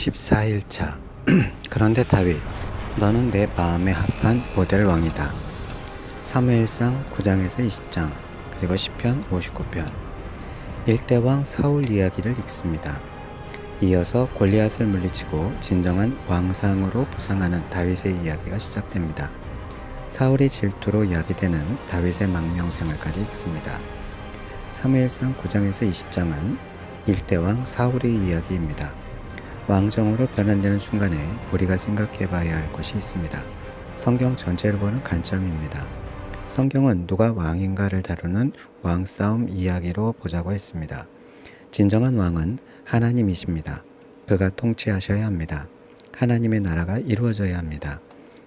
14일차 그런데 다윗, 너는 내 마음에 합한 모델 왕이다. 사무엘상 9장에서 20장, 그리고 시편 59편. 일대왕 사울 이야기를 읽습니다. 이어서 골리앗을 물리치고 진정한 왕상으로 부상하는 다윗의 이야기가 시작됩니다. 사울의 질투로 이야기되는 다윗의 망명생활까지 읽습니다. 사무엘상 9장에서 20장은 일대왕 사울의 이야기입니다. 왕정으로 변환되는 순간에 우리가 생각해 봐야 할 것이 있습니다. 성경 전체를 보는 관점입니다. 성경은 누가 왕인가를 다루는 왕싸움 이야기로 보자고 했습니다. 진정한 왕은 하나님이십니다. 그가 통치하셔야 합니다. 하나님의 나라가 이루어져야 합니다.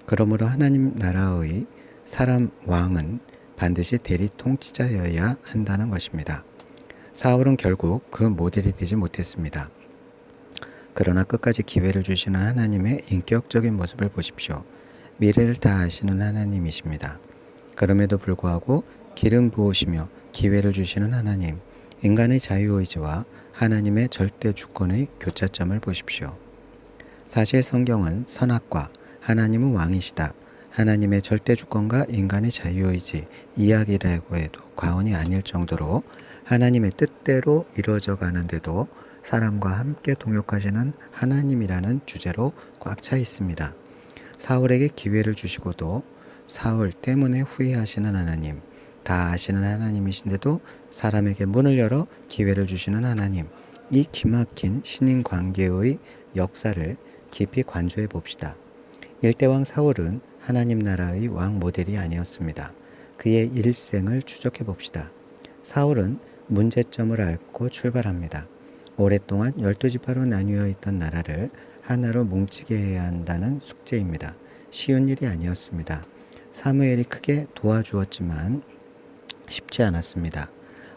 그러므로 하나님 나라의 사람 왕은 반드시 대리 통치자여야 한다는 것입니다. 사울은 결국 그 모델이 되지 못했습니다. 그러나 끝까지 기회를 주시는 하나님의 인격적인 모습을 보십시오. 미래를 다 아시는 하나님이십니다. 그럼에도 불구하고 기름 부으시며 기회를 주시는 하나님, 인간의 자유의지와 하나님의 절대 주권의 교차점을 보십시오. 사실 성경은 선악과 하나님은 왕이시다, 하나님의 절대 주권과 인간의 자유의지 이야기라고 해도 과언이 아닐 정도로 하나님의 뜻대로 이루어져 가는데도 사람과 함께 동역하시는 하나님이라는 주제로 꽉 차 있습니다. 사울에게 기회를 주시고도 사울 때문에 후회하시는 하나님, 다 아시는 하나님이신데도 사람에게 문을 열어 기회를 주시는 하나님, 이 기막힌 신인 관계의 역사를 깊이 관조해 봅시다. 일대왕 사울은 하나님 나라의 왕 모델이 아니었습니다. 그의 일생을 추적해 봅시다. 사울은 문제점을 앓고 출발합니다. 오랫동안 12지파로 나뉘어 있던 나라를 하나로 뭉치게 해야 한다는 숙제입니다. 쉬운 일이 아니었습니다. 사무엘이 크게 도와주었지만 쉽지 않았습니다.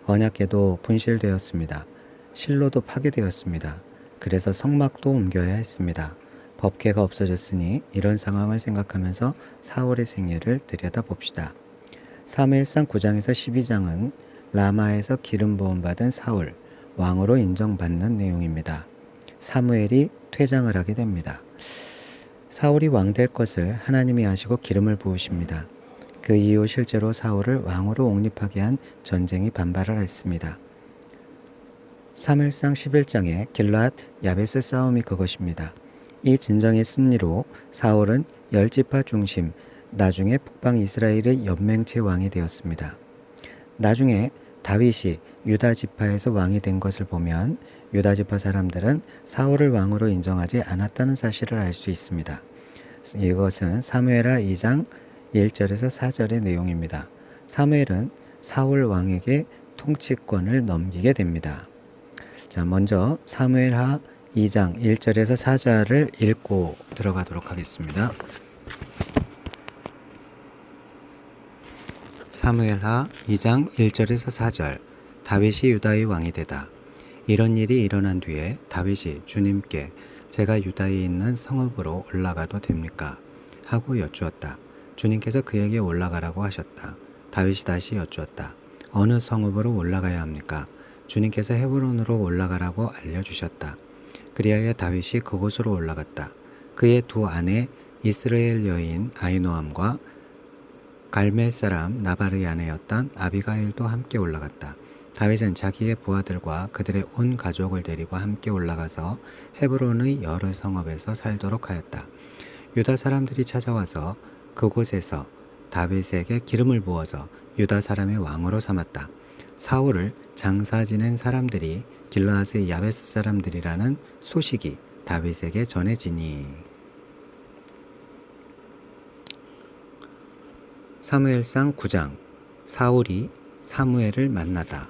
언약궤도 분실되었습니다. 실로도 파괴되었습니다. 그래서 성막도 옮겨야 했습니다. 법궤가 없어졌으니 이런 상황을 생각하면서 사울의 생애를 들여다봅시다. 사무엘상 9장에서 12장은 라마에서 기름 부음 받은 사울, 왕으로 인정받는 내용입니다. 사무엘이 퇴장을 하게 됩니다. 사울이 왕 될 것을 하나님이 아시고 기름을 부으십니다. 그 이후 실제로 사울을 왕으로 옹립하게 한 전쟁이 반발을 했습니다. 사무엘상 11장의 길앗 야베스 싸움이 그것입니다. 이 진정의 승리로 사울은 10지파 중심, 나중에 북방 이스라엘의 연맹체 왕이 되었습니다. 나중에 다윗이 유다 지파에서 왕이 된 것을 보면 유다 지파 사람들은 사울을 왕으로 인정하지 않았다는 사실을 알 수 있습니다. 이것은 사무엘하 2장 1절에서 4절의 내용입니다. 사무엘은 사울 왕에게 통치권을 넘기게 됩니다. 자, 먼저 사무엘하 2장 1절에서 4절을 읽고 들어가도록 하겠습니다. 사무엘하 2장 1절에서 4절. 다윗이 유다의 왕이 되다. 이런 일이 일어난 뒤에 다윗이 주님께 제가 유다에 있는 성읍으로 올라가도 됩니까? 하고 여쭈었다. 주님께서 그에게 올라가라고 하셨다. 다윗이 다시 여쭈었다. 어느 성읍으로 올라가야 합니까? 주님께서 헤브론으로 올라가라고 알려주셨다. 그리하여 다윗이 그곳으로 올라갔다. 그의 두 아내 이스라엘 여인 아히노암과 갈멜 사람 나발의 아내였던 아비가일도 함께 올라갔다. 다윗은 자기의 부하들과 그들의 온 가족을 데리고 함께 올라가서 헤브론의 여러 성읍에서 살도록 하였다. 유다 사람들이 찾아와서 그곳에서 다윗에게 기름을 부어서 유다 사람의 왕으로 삼았다. 사울을 장사 지낸 사람들이 길르앗의 야베스 사람들이라는 소식이 다윗에게 전해지니. 사무엘상 9장. 사울이 사무엘을 만나다.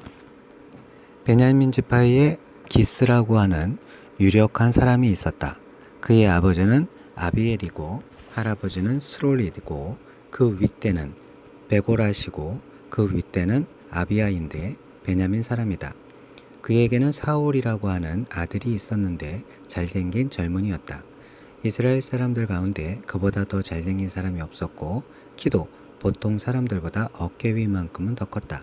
베냐민 지파의 기스라고 하는 유력한 사람이 있었다. 그의 아버지는 아비엘이고 할아버지는 스롤이고 그 윗대는 베고라시고 그 윗대는 아비야인데 베냐민 사람이다. 그에게는 사울이라고 하는 아들이 있었는데 잘생긴 젊은이였다. 이스라엘 사람들 가운데 그보다 더 잘생긴 사람이 없었고 키도 보통 사람들보다 어깨 위만큼은 더 컸다.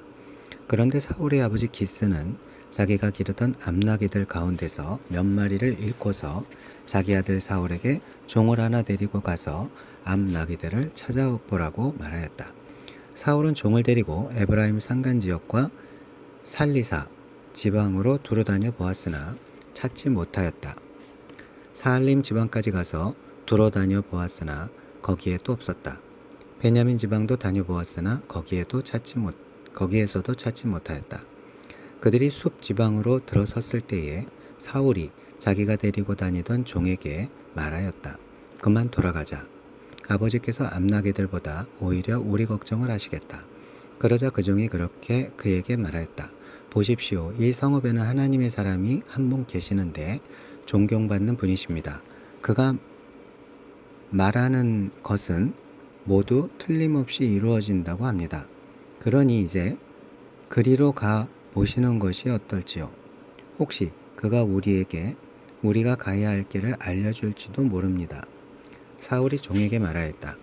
그런데 사울의 아버지 기스는 자기가 기르던 암나귀들 가운데서 몇 마리를 잃고서 자기 아들 사울에게 종을 하나 데리고 가서 앞 나귀들을 찾아보라고 말하였다. 사울은 종을 데리고 에브라임 산간 지역과 살리사 지방으로 두루 다녀 보았으나 찾지 못하였다. 사알림 지방까지 가서 두루 다녀 보았으나 거기에 또 없었다. 베냐민 지방도 다녀보았으나 거기에서도 찾지 못하였다. 그들이 숲 지방으로 들어섰을 때에 사울이 자기가 데리고 다니던 종에게 말하였다. 그만 돌아가자. 아버지께서 앞나귀들보다 오히려 우리 걱정을 하시겠다. 그러자 그 종이 그렇게 그에게 말하였다. 보십시오. 이 성읍에는 하나님의 사람이 한 분 계시는데 존경받는 분이십니다. 그가 말하는 것은 모두 틀림없이 이루어진다고 합니다. 그러니 이제 그리로 가 보시는 것이 어떨지요. 혹시 그가 우리에게 우리가 가야 할 길을 알려줄지도 모릅니다. 사울이 종에게 말하였다.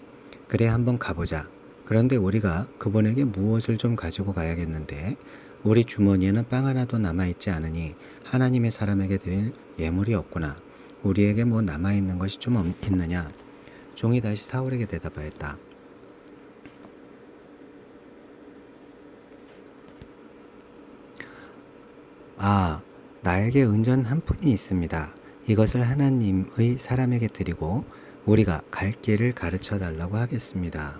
그래, 한번 가보자. 그런데 우리가 그분에게 무엇을 좀 가지고 가야겠는데 우리 주머니에는 빵 하나도 남아있지 않으니 하나님의 사람에게 드릴 예물이 없구나. 우리에게 뭐 남아있는 것이 좀 있느냐? 종이 다시 사울에게 대답하였다. 나에게 은전 한 푼이 있습니다. 이것을 하나님의 사람에게 드리고 우리가 갈 길을 가르쳐 달라고 하겠습니다.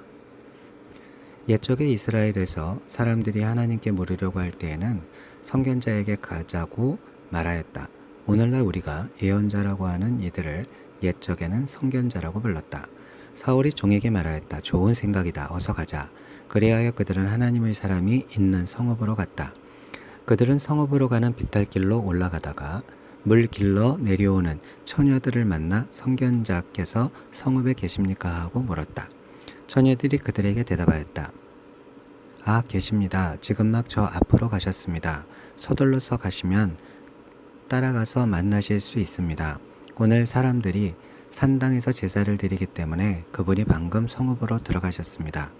옛적에 이스라엘에서 사람들이 하나님께 물으려고 할 때에는 선견자에게 가자고 말하였다. 오늘날 우리가 예언자라고 하는 이들을 옛적에는 선견자라고 불렀다. 사울이 종에게 말하였다. 좋은 생각이다. 어서 가자. 그리하여 그들은 하나님의 사람이 있는 성읍으로 갔다. 그들은 성읍으로 가는 비탈길로 올라가다가 물 길러 내려오는 처녀들을 만나 선견자께서 성읍에 계십니까? 하고 물었다. 처녀들이 그들에게 대답하였다. 계십니다. 지금 막 저 앞으로 가셨습니다. 서둘러서 가시면 따라가서 만나실 수 있습니다. 오늘 사람들이 산당에서 제사를 드리기 때문에 그분이 방금 성읍으로 들어가셨습니다.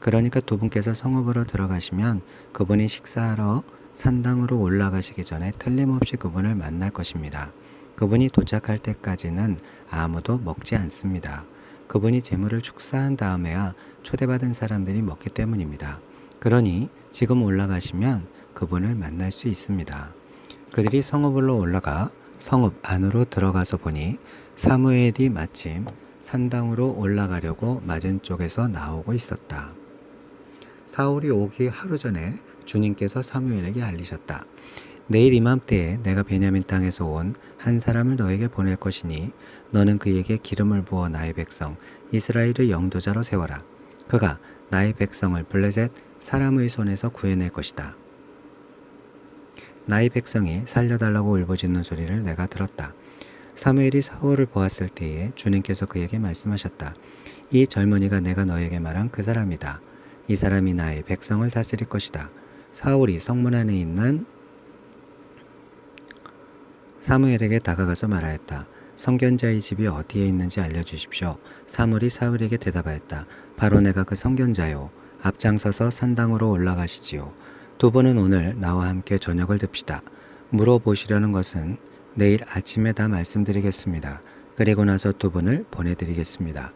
그러니까 두 분께서 성읍으로 들어가시면 그분이 식사하러 산당으로 올라가시기 전에 틀림없이 그분을 만날 것입니다. 그분이 도착할 때까지는 아무도 먹지 않습니다. 그분이 제물을 축사한 다음에야 초대받은 사람들이 먹기 때문입니다. 그러니 지금 올라가시면 그분을 만날 수 있습니다. 그들이 성읍으로 올라가 성읍 안으로 들어가서 보니 사무엘이 마침 산당으로 올라가려고 맞은 쪽에서 나오고 있었다. 사울이 오기 하루 전에 주님께서 사무엘에게 알리셨다. 내일 이맘때에 내가 베냐민 땅에서 온 한 사람을 너에게 보낼 것이니 너는 그에게 기름을 부어 나의 백성 이스라엘의 영도자로 세워라. 그가 나의 백성을 블레셋 사람의 손에서 구해낼 것이다. 나의 백성이 살려달라고 울부짖는 소리를 내가 들었다. 사무엘이 사울을 보았을 때에 주님께서 그에게 말씀하셨다. 이 젊은이가 내가 너에게 말한 그 사람이다. 이 사람이 나의 백성을 다스릴 것이다. 사울이 성문 안에 있는 사무엘에게 다가가서 말하였다. 선견자의 집이 어디에 있는지 알려주십시오. 사무엘이 사울에게 대답하였다. 바로 내가 그 선견자요. 앞장서서 산당으로 올라가시지요. 두 분은 오늘 나와 함께 저녁을 듭시다. 물어보시려는 것은 내일 아침에 다 말씀드리겠습니다. 그리고 나서 두 분을 보내드리겠습니다.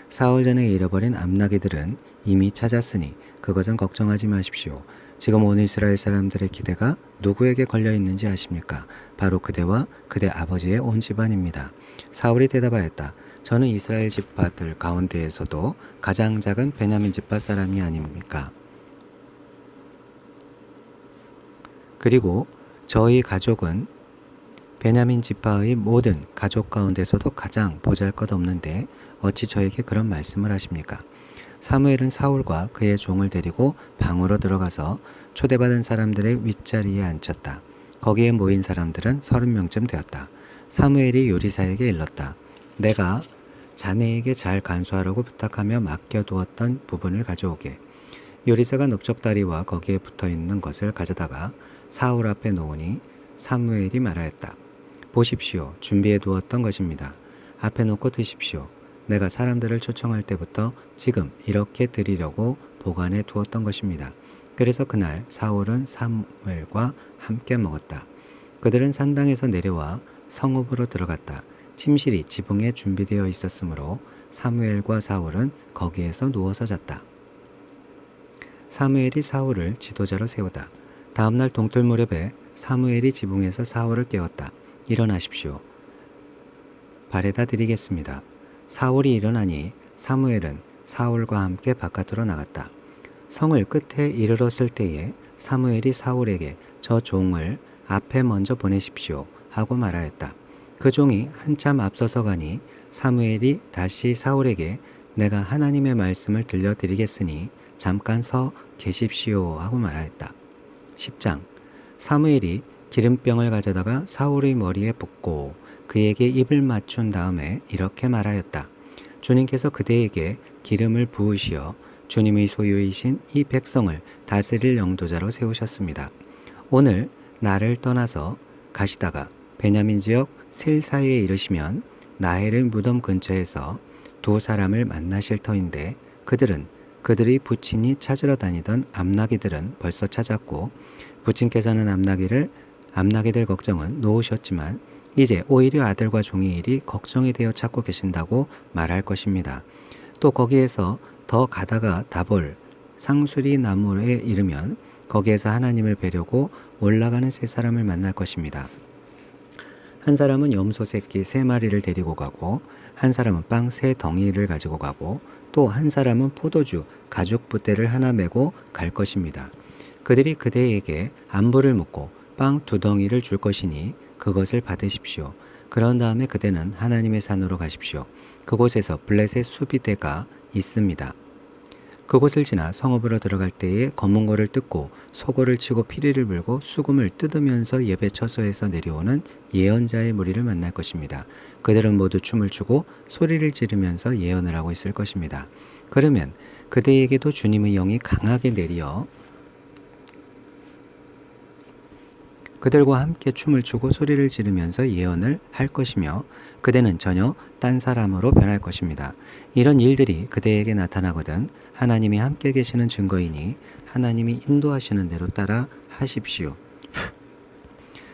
사흘 전에 잃어버린 암나귀들은 이미 찾았으니 그것은 걱정하지 마십시오. 지금 온 이스라엘 사람들의 기대가 누구에게 걸려 있는지 아십니까? 바로 그대와 그대 아버지의 온 집안입니다. 사울이 대답하였다. 저는 이스라엘 지파들 가운데에서도 가장 작은 베냐민 지파 사람이 아닙니까? 그리고 저희 가족은 베냐민 지파의 모든 가족 가운데서도 가장 보잘것없는데 어찌 저에게 그런 말씀을 하십니까? 사무엘은 사울과 그의 종을 데리고 방으로 들어가서 초대받은 사람들의 윗자리에 앉혔다. 거기에 모인 사람들은 30명쯤 되었다. 사무엘이 요리사에게 일렀다. 내가 자네에게 잘 간수하라고 부탁하며 맡겨두었던 부분을 가져오게. 요리사가 넓적다리와 거기에 붙어있는 것을 가져다가 사울 앞에 놓으니 사무엘이 말하였다. 보십시오. 준비해 두었던 것입니다. 앞에 놓고 드십시오. 내가 사람들을 초청할 때부터 지금 이렇게 드리려고 보관해 두었던 것입니다. 그래서 그날 사울은 사무엘과 함께 먹었다. 그들은 산당에서 내려와 성읍으로 들어갔다. 침실이 지붕에 준비되어 있었으므로 사무엘과 사울은 거기에서 누워서 잤다. 사무엘이 사울을 지도자로 세우다. 다음날 동틀 무렵에 사무엘이 지붕에서 사울을 깨웠다. 일어나십시오. 발에다 드리겠습니다. 사울이 일어나니 사무엘은 사울과 함께 바깥으로 나갔다. 성을 끝에 이르렀을 때에 사무엘이 사울에게 저 종을 앞에 먼저 보내십시오 하고 말하였다. 그 종이 한참 앞서서 가니 사무엘이 다시 사울에게 내가 하나님의 말씀을 들려드리겠으니 잠깐 서 계십시오 하고 말하였다. 10장 사무엘이 기름병을 가져다가 사울의 머리에 붓고 그에게 입을 맞춘 다음에 이렇게 말하였다. 주님께서 그대에게 기름을 부으시어 주님의 소유이신 이 백성을 다스릴 영도자로 세우셨습니다. 오늘 나를 떠나서 가시다가 베냐민 지역 셀사에 이르시면 나헬의 무덤 근처에서 두 사람을 만나실 터인데 그들이 부친이 찾으러 다니던 암나기들은 벌써 찾았고 부친께서는 암나기들 걱정은 놓으셨지만 이제 오히려 아들과 종의 일이 걱정이 되어 찾고 계신다고 말할 것입니다. 또 거기에서 더 가다가 다볼 상수리 나무에 이르면 거기에서 하나님을 뵈려고 올라가는 세 사람을 만날 것입니다. 한 사람은 염소 새끼 3마리를 데리고 가고 한 사람은 빵 3덩이를 가지고 가고 또 한 사람은 포도주 가죽 붓대를 하나 메고 갈 것입니다. 그들이 그대에게 안부를 묻고 빵 2덩이를 줄 것이니 그것을 받으십시오. 그런 다음에 그대는 하나님의 산으로 가십시오. 그곳에서 블레셋 수비대가 있습니다. 그곳을 지나 성읍으로 들어갈 때에 검은고를 뜯고 소고를 치고 피리를 불고 수금을 뜯으면서 예배 처소에서 내려오는 예언자의 무리를 만날 것입니다. 그들은 모두 춤을 추고 소리를 지르면서 예언을 하고 있을 것입니다. 그러면 그대에게도 주님의 영이 강하게 내려 그들과 함께 춤을 추고 소리를 지르면서 예언을 할 것이며 그대는 전혀 딴 사람으로 변할 것입니다. 이런 일들이 그대에게 나타나거든 하나님이 함께 계시는 증거이니 하나님이 인도하시는 대로 따라 하십시오.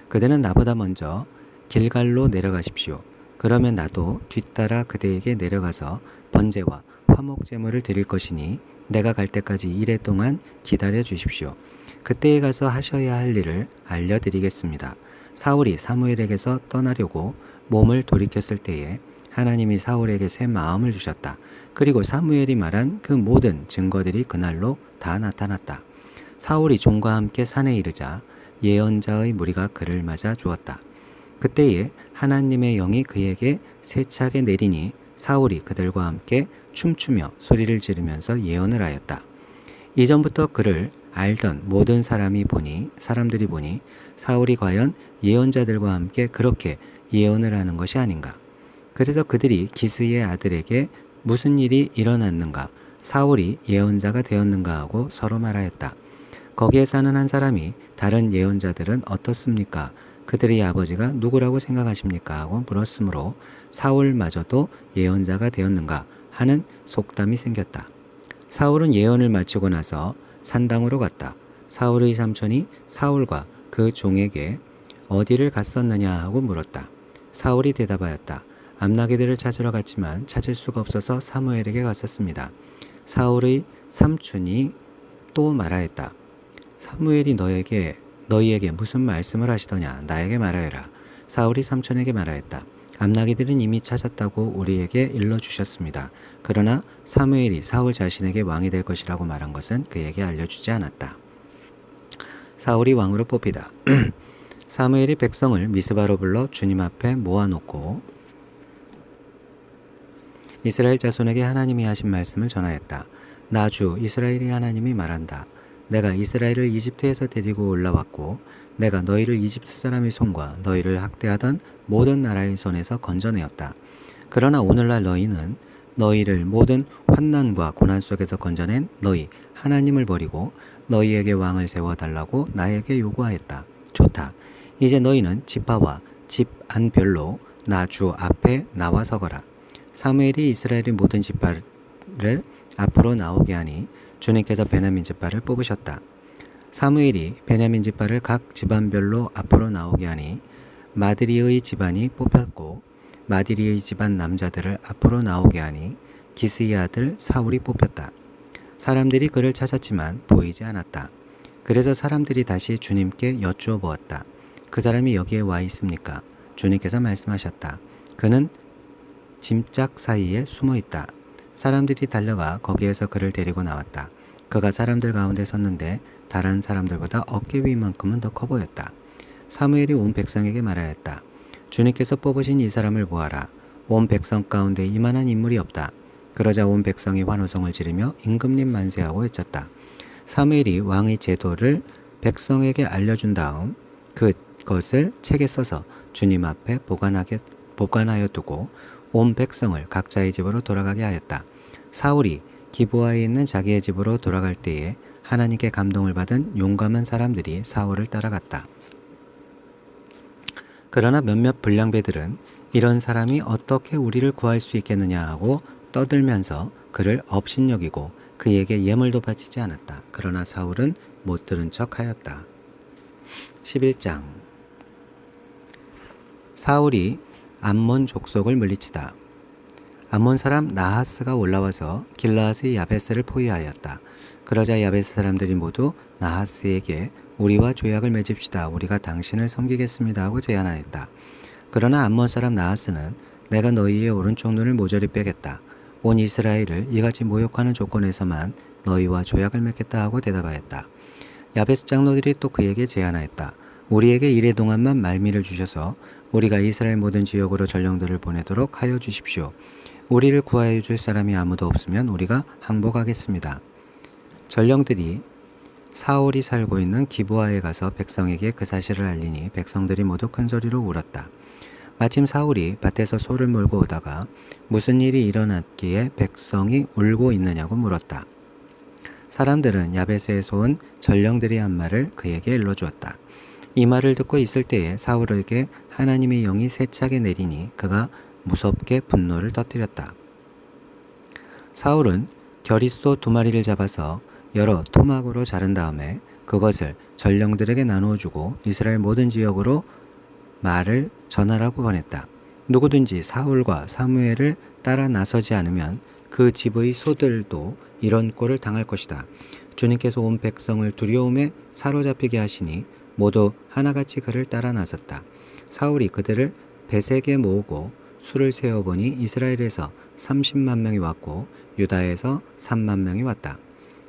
그대는 나보다 먼저 길갈로 내려가십시오. 그러면 나도 뒤따라 그대에게 내려가서 번제와 화목 제물을 드릴 것이니 내가 갈 때까지 이래 동안 기다려 주십시오. 그때에 가서 하셔야 할 일을 알려드리겠습니다. 사울이 사무엘에게서 떠나려고 몸을 돌이켰을 때에 하나님이 사울에게 새 마음을 주셨다. 그리고 사무엘이 말한 그 모든 증거들이 그날로 다 나타났다. 사울이 종과 함께 산에 이르자 예언자의 무리가 그를 맞아 주었다. 그때에 하나님의 영이 그에게 세차게 내리니 사울이 그들과 함께 춤추며 소리를 지르면서 예언을 하였다. 이전부터 그를 알던 모든 사람들이 보니 사울이 과연 예언자들과 함께 그렇게 예언을 하는 것이 아닌가. 그래서 그들이 기스의 아들에게 무슨 일이 일어났는가, 사울이 예언자가 되었는가 하고 서로 말하였다. 거기에 사는 한 사람이 다른 예언자들은 어떻습니까? 그들의 아버지가 누구라고 생각하십니까? 하고 물었으므로 사울마저도 예언자가 되었는가 하는 속담이 생겼다. 사울은 예언을 마치고 나서 산당으로 갔다. 사울의 삼촌이 사울과 그 종에게 어디를 갔었느냐 하고 물었다. 사울이 대답하였다. 암나기들을 찾으러 갔지만 찾을 수가 없어서 사무엘에게 갔었습니다. 사울의 삼촌이 또 말하였다. 사무엘이 너희에게 무슨 말씀을 하시더냐? 나에게 말하여라. 사울이 삼촌에게 말하였다. 암나기들은 이미 찾았다고 우리에게 일러주셨습니다. 그러나 사무엘이 사울 자신에게 왕이 될 것이라고 말한 것은 그에게 알려주지 않았다. 사울이 왕으로 뽑히다. 사무엘이 백성을 미스바로 불러 주님 앞에 모아놓고 이스라엘 자손에게 하나님이 하신 말씀을 전하였다. 나 주 이스라엘의 하나님이 말한다. 내가 이스라엘을 이집트에서 데리고 올라왔고 내가 너희를 이집트 사람의 손과 너희를 학대하던 모든 나라의 손에서 건져내었다. 그러나 오늘날 너희는 너희를 모든 환난과 고난 속에서 건져낸 너희 하나님을 버리고 너희에게 왕을 세워달라고 나에게 요구하였다. 좋다. 이제 너희는 지파와 집 안별로 나 주 앞에 나와 서거라. 사무엘이 이스라엘의 모든 지파를 앞으로 나오게 하니 주님께서 베냐민 지파를 뽑으셨다. 사무엘이 베냐민 지파를 각 집안별로 앞으로 나오게 하니 마드리의 집안이 뽑혔고 마디리의 집안 남자들을 앞으로 나오게 하니 기스의 아들 사울이 뽑혔다. 사람들이 그를 찾았지만 보이지 않았다. 그래서 사람들이 다시 주님께 여쭈어 보았다. 그 사람이 여기에 와 있습니까? 주님께서 말씀하셨다. 그는 짐짝 사이에 숨어 있다. 사람들이 달려가 거기에서 그를 데리고 나왔다. 그가 사람들 가운데 섰는데 다른 사람들보다 어깨 위만큼은 더 커 보였다. 사무엘이 온 백성에게 말하였다. 주님께서 뽑으신 이 사람을 보아라. 온 백성 가운데 이만한 인물이 없다. 그러자 온 백성이 환호성을 지르며 임금님 만세하고 외쳤다. 사무엘이 왕의 제도를 백성에게 알려준 다음 그것을 책에 써서 주님 앞에 보관하여 두고 온 백성을 각자의 집으로 돌아가게 하였다. 사울이 기브아에 있는 자기의 집으로 돌아갈 때에 하나님께 감동을 받은 용감한 사람들이 사울을 따라갔다. 그러나 몇몇 불량배들은 이런 사람이 어떻게 우리를 구할 수 있겠느냐 하고 떠들면서 그를 업신여기고 그에게 예물도 바치지 않았다. 그러나 사울은 못 들은 척 하였다. 11장 사울이 암몬 족속을 물리치다. 암몬 사람 나하스가 올라와서 길르앗의 야베스를 포위하였다. 그러자 야베스 사람들이 모두 나하스에게 우리와 조약을 맺읍시다. 우리가 당신을 섬기겠습니다 하고 제안하였다. 그러나 암몬 사람 나하스는 내가 너희의 오른쪽 눈을 모조리 빼겠다. 온 이스라엘을 이같이 모욕하는 조건에서만 너희와 조약을 맺겠다 하고 대답하였다. 야베스 장로들이 또 그에게 제안하였다. 우리에게 이래 동안만 말미를 주셔서 우리가 이스라엘 모든 지역으로 전령들을 보내도록 하여 주십시오. 우리를 구하여 줄 사람이 아무도 없으면 우리가 항복하겠습니다. 전령들이 사울이 살고 있는 기브아에 가서 백성에게 그 사실을 알리니 백성들이 모두 큰 소리로 울었다. 마침 사울이 밭에서 소를 몰고 오다가 무슨 일이 일어났기에 백성이 울고 있느냐고 물었다. 사람들은 야베스에서 온 전령들이 한 말을 그에게 일러주었다. 이 말을 듣고 있을 때에 사울에게 하나님의 영이 세차게 내리니 그가 무섭게 분노를 터뜨렸다. 사울은 겨릿소 2마리를 잡아서 여러 토막으로 자른 다음에 그것을 전령들에게 나누어 주고 이스라엘 모든 지역으로 말을 전하라고 권했다. 누구든지 사울과 사무엘을 따라 나서지 않으면 그 집의 소들도 이런 꼴을 당할 것이다. 주님께서 온 백성을 두려움에 사로잡히게 하시니 모두 하나같이 그를 따라 나섰다. 사울이 그들을 벳에게 모으고 수를 세어보니 이스라엘에서 30만 명이 왔고 유다에서 3만 명이 왔다.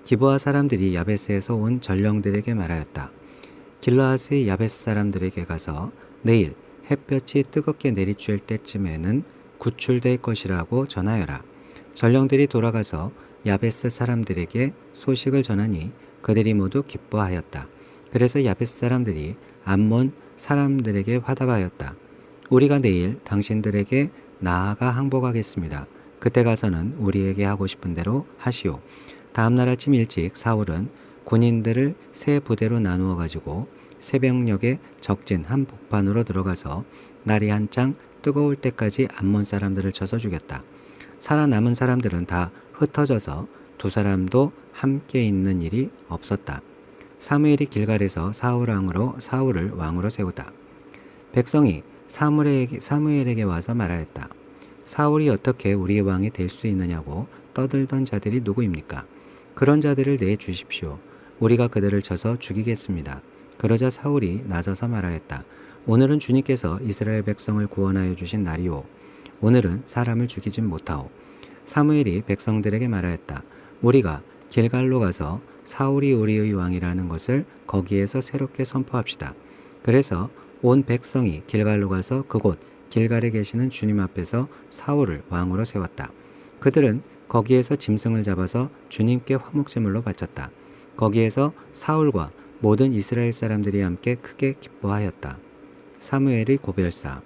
기브아 사람들이 야베스에서 온 전령들에게 말하였다. 길르앗의 야베스 사람들에게 가서 내일 햇볕이 뜨겁게 내리쬐을 때쯤에는 구출될 것이라고 전하여라. 전령들이 돌아가서 야베스 사람들에게 소식을 전하니 그들이 모두 기뻐하였다. 그래서 야베스 사람들이 암몬 사람들에게 화답하였다. 우리가 내일 당신들에게 나아가 항복하겠습니다. 그때 가서는 우리에게 하고 싶은 대로 하시오. 다음날 아침 일찍 사울은 군인들을 3부대로 나누어 가지고 새벽녘에 적진 한 복판으로 들어가서 날이 한창 뜨거울 때까지 암몬 사람들을 쳐서 죽였다. 살아남은 사람들은 다 흩어져서 2사람도 함께 있는 일이 없었다. 사무엘이 길갈에서 사울을 왕으로 세우다. 백성이 사무엘에게 와서 말하였다. 사울이 어떻게 우리의 왕이 될 수 있느냐고 떠들던 자들이 누구입니까? 그런 자들을 내주십시오. 우리가 그들을 쳐서 죽이겠습니다. 그러자 사울이 나서서 말하였다. 오늘은 주님께서 이스라엘 백성을 구원하여 주신 날이오. 오늘은 사람을 죽이진 못하오. 사무엘이 백성들에게 말하였다. 우리가 길갈로 가서 사울이 우리의 왕이라는 것을 거기에서 새롭게 선포합시다. 그래서 온 백성이 길갈로 가서 그곳 길갈에 계시는 주님 앞에서 사울을 왕으로 세웠다. 그들은 거기에서 짐승을 잡아서 주님께 화목제물로 바쳤다. 거기에서 사울과 모든 이스라엘 사람들이 함께 크게 기뻐하였다. 사무엘의 고별사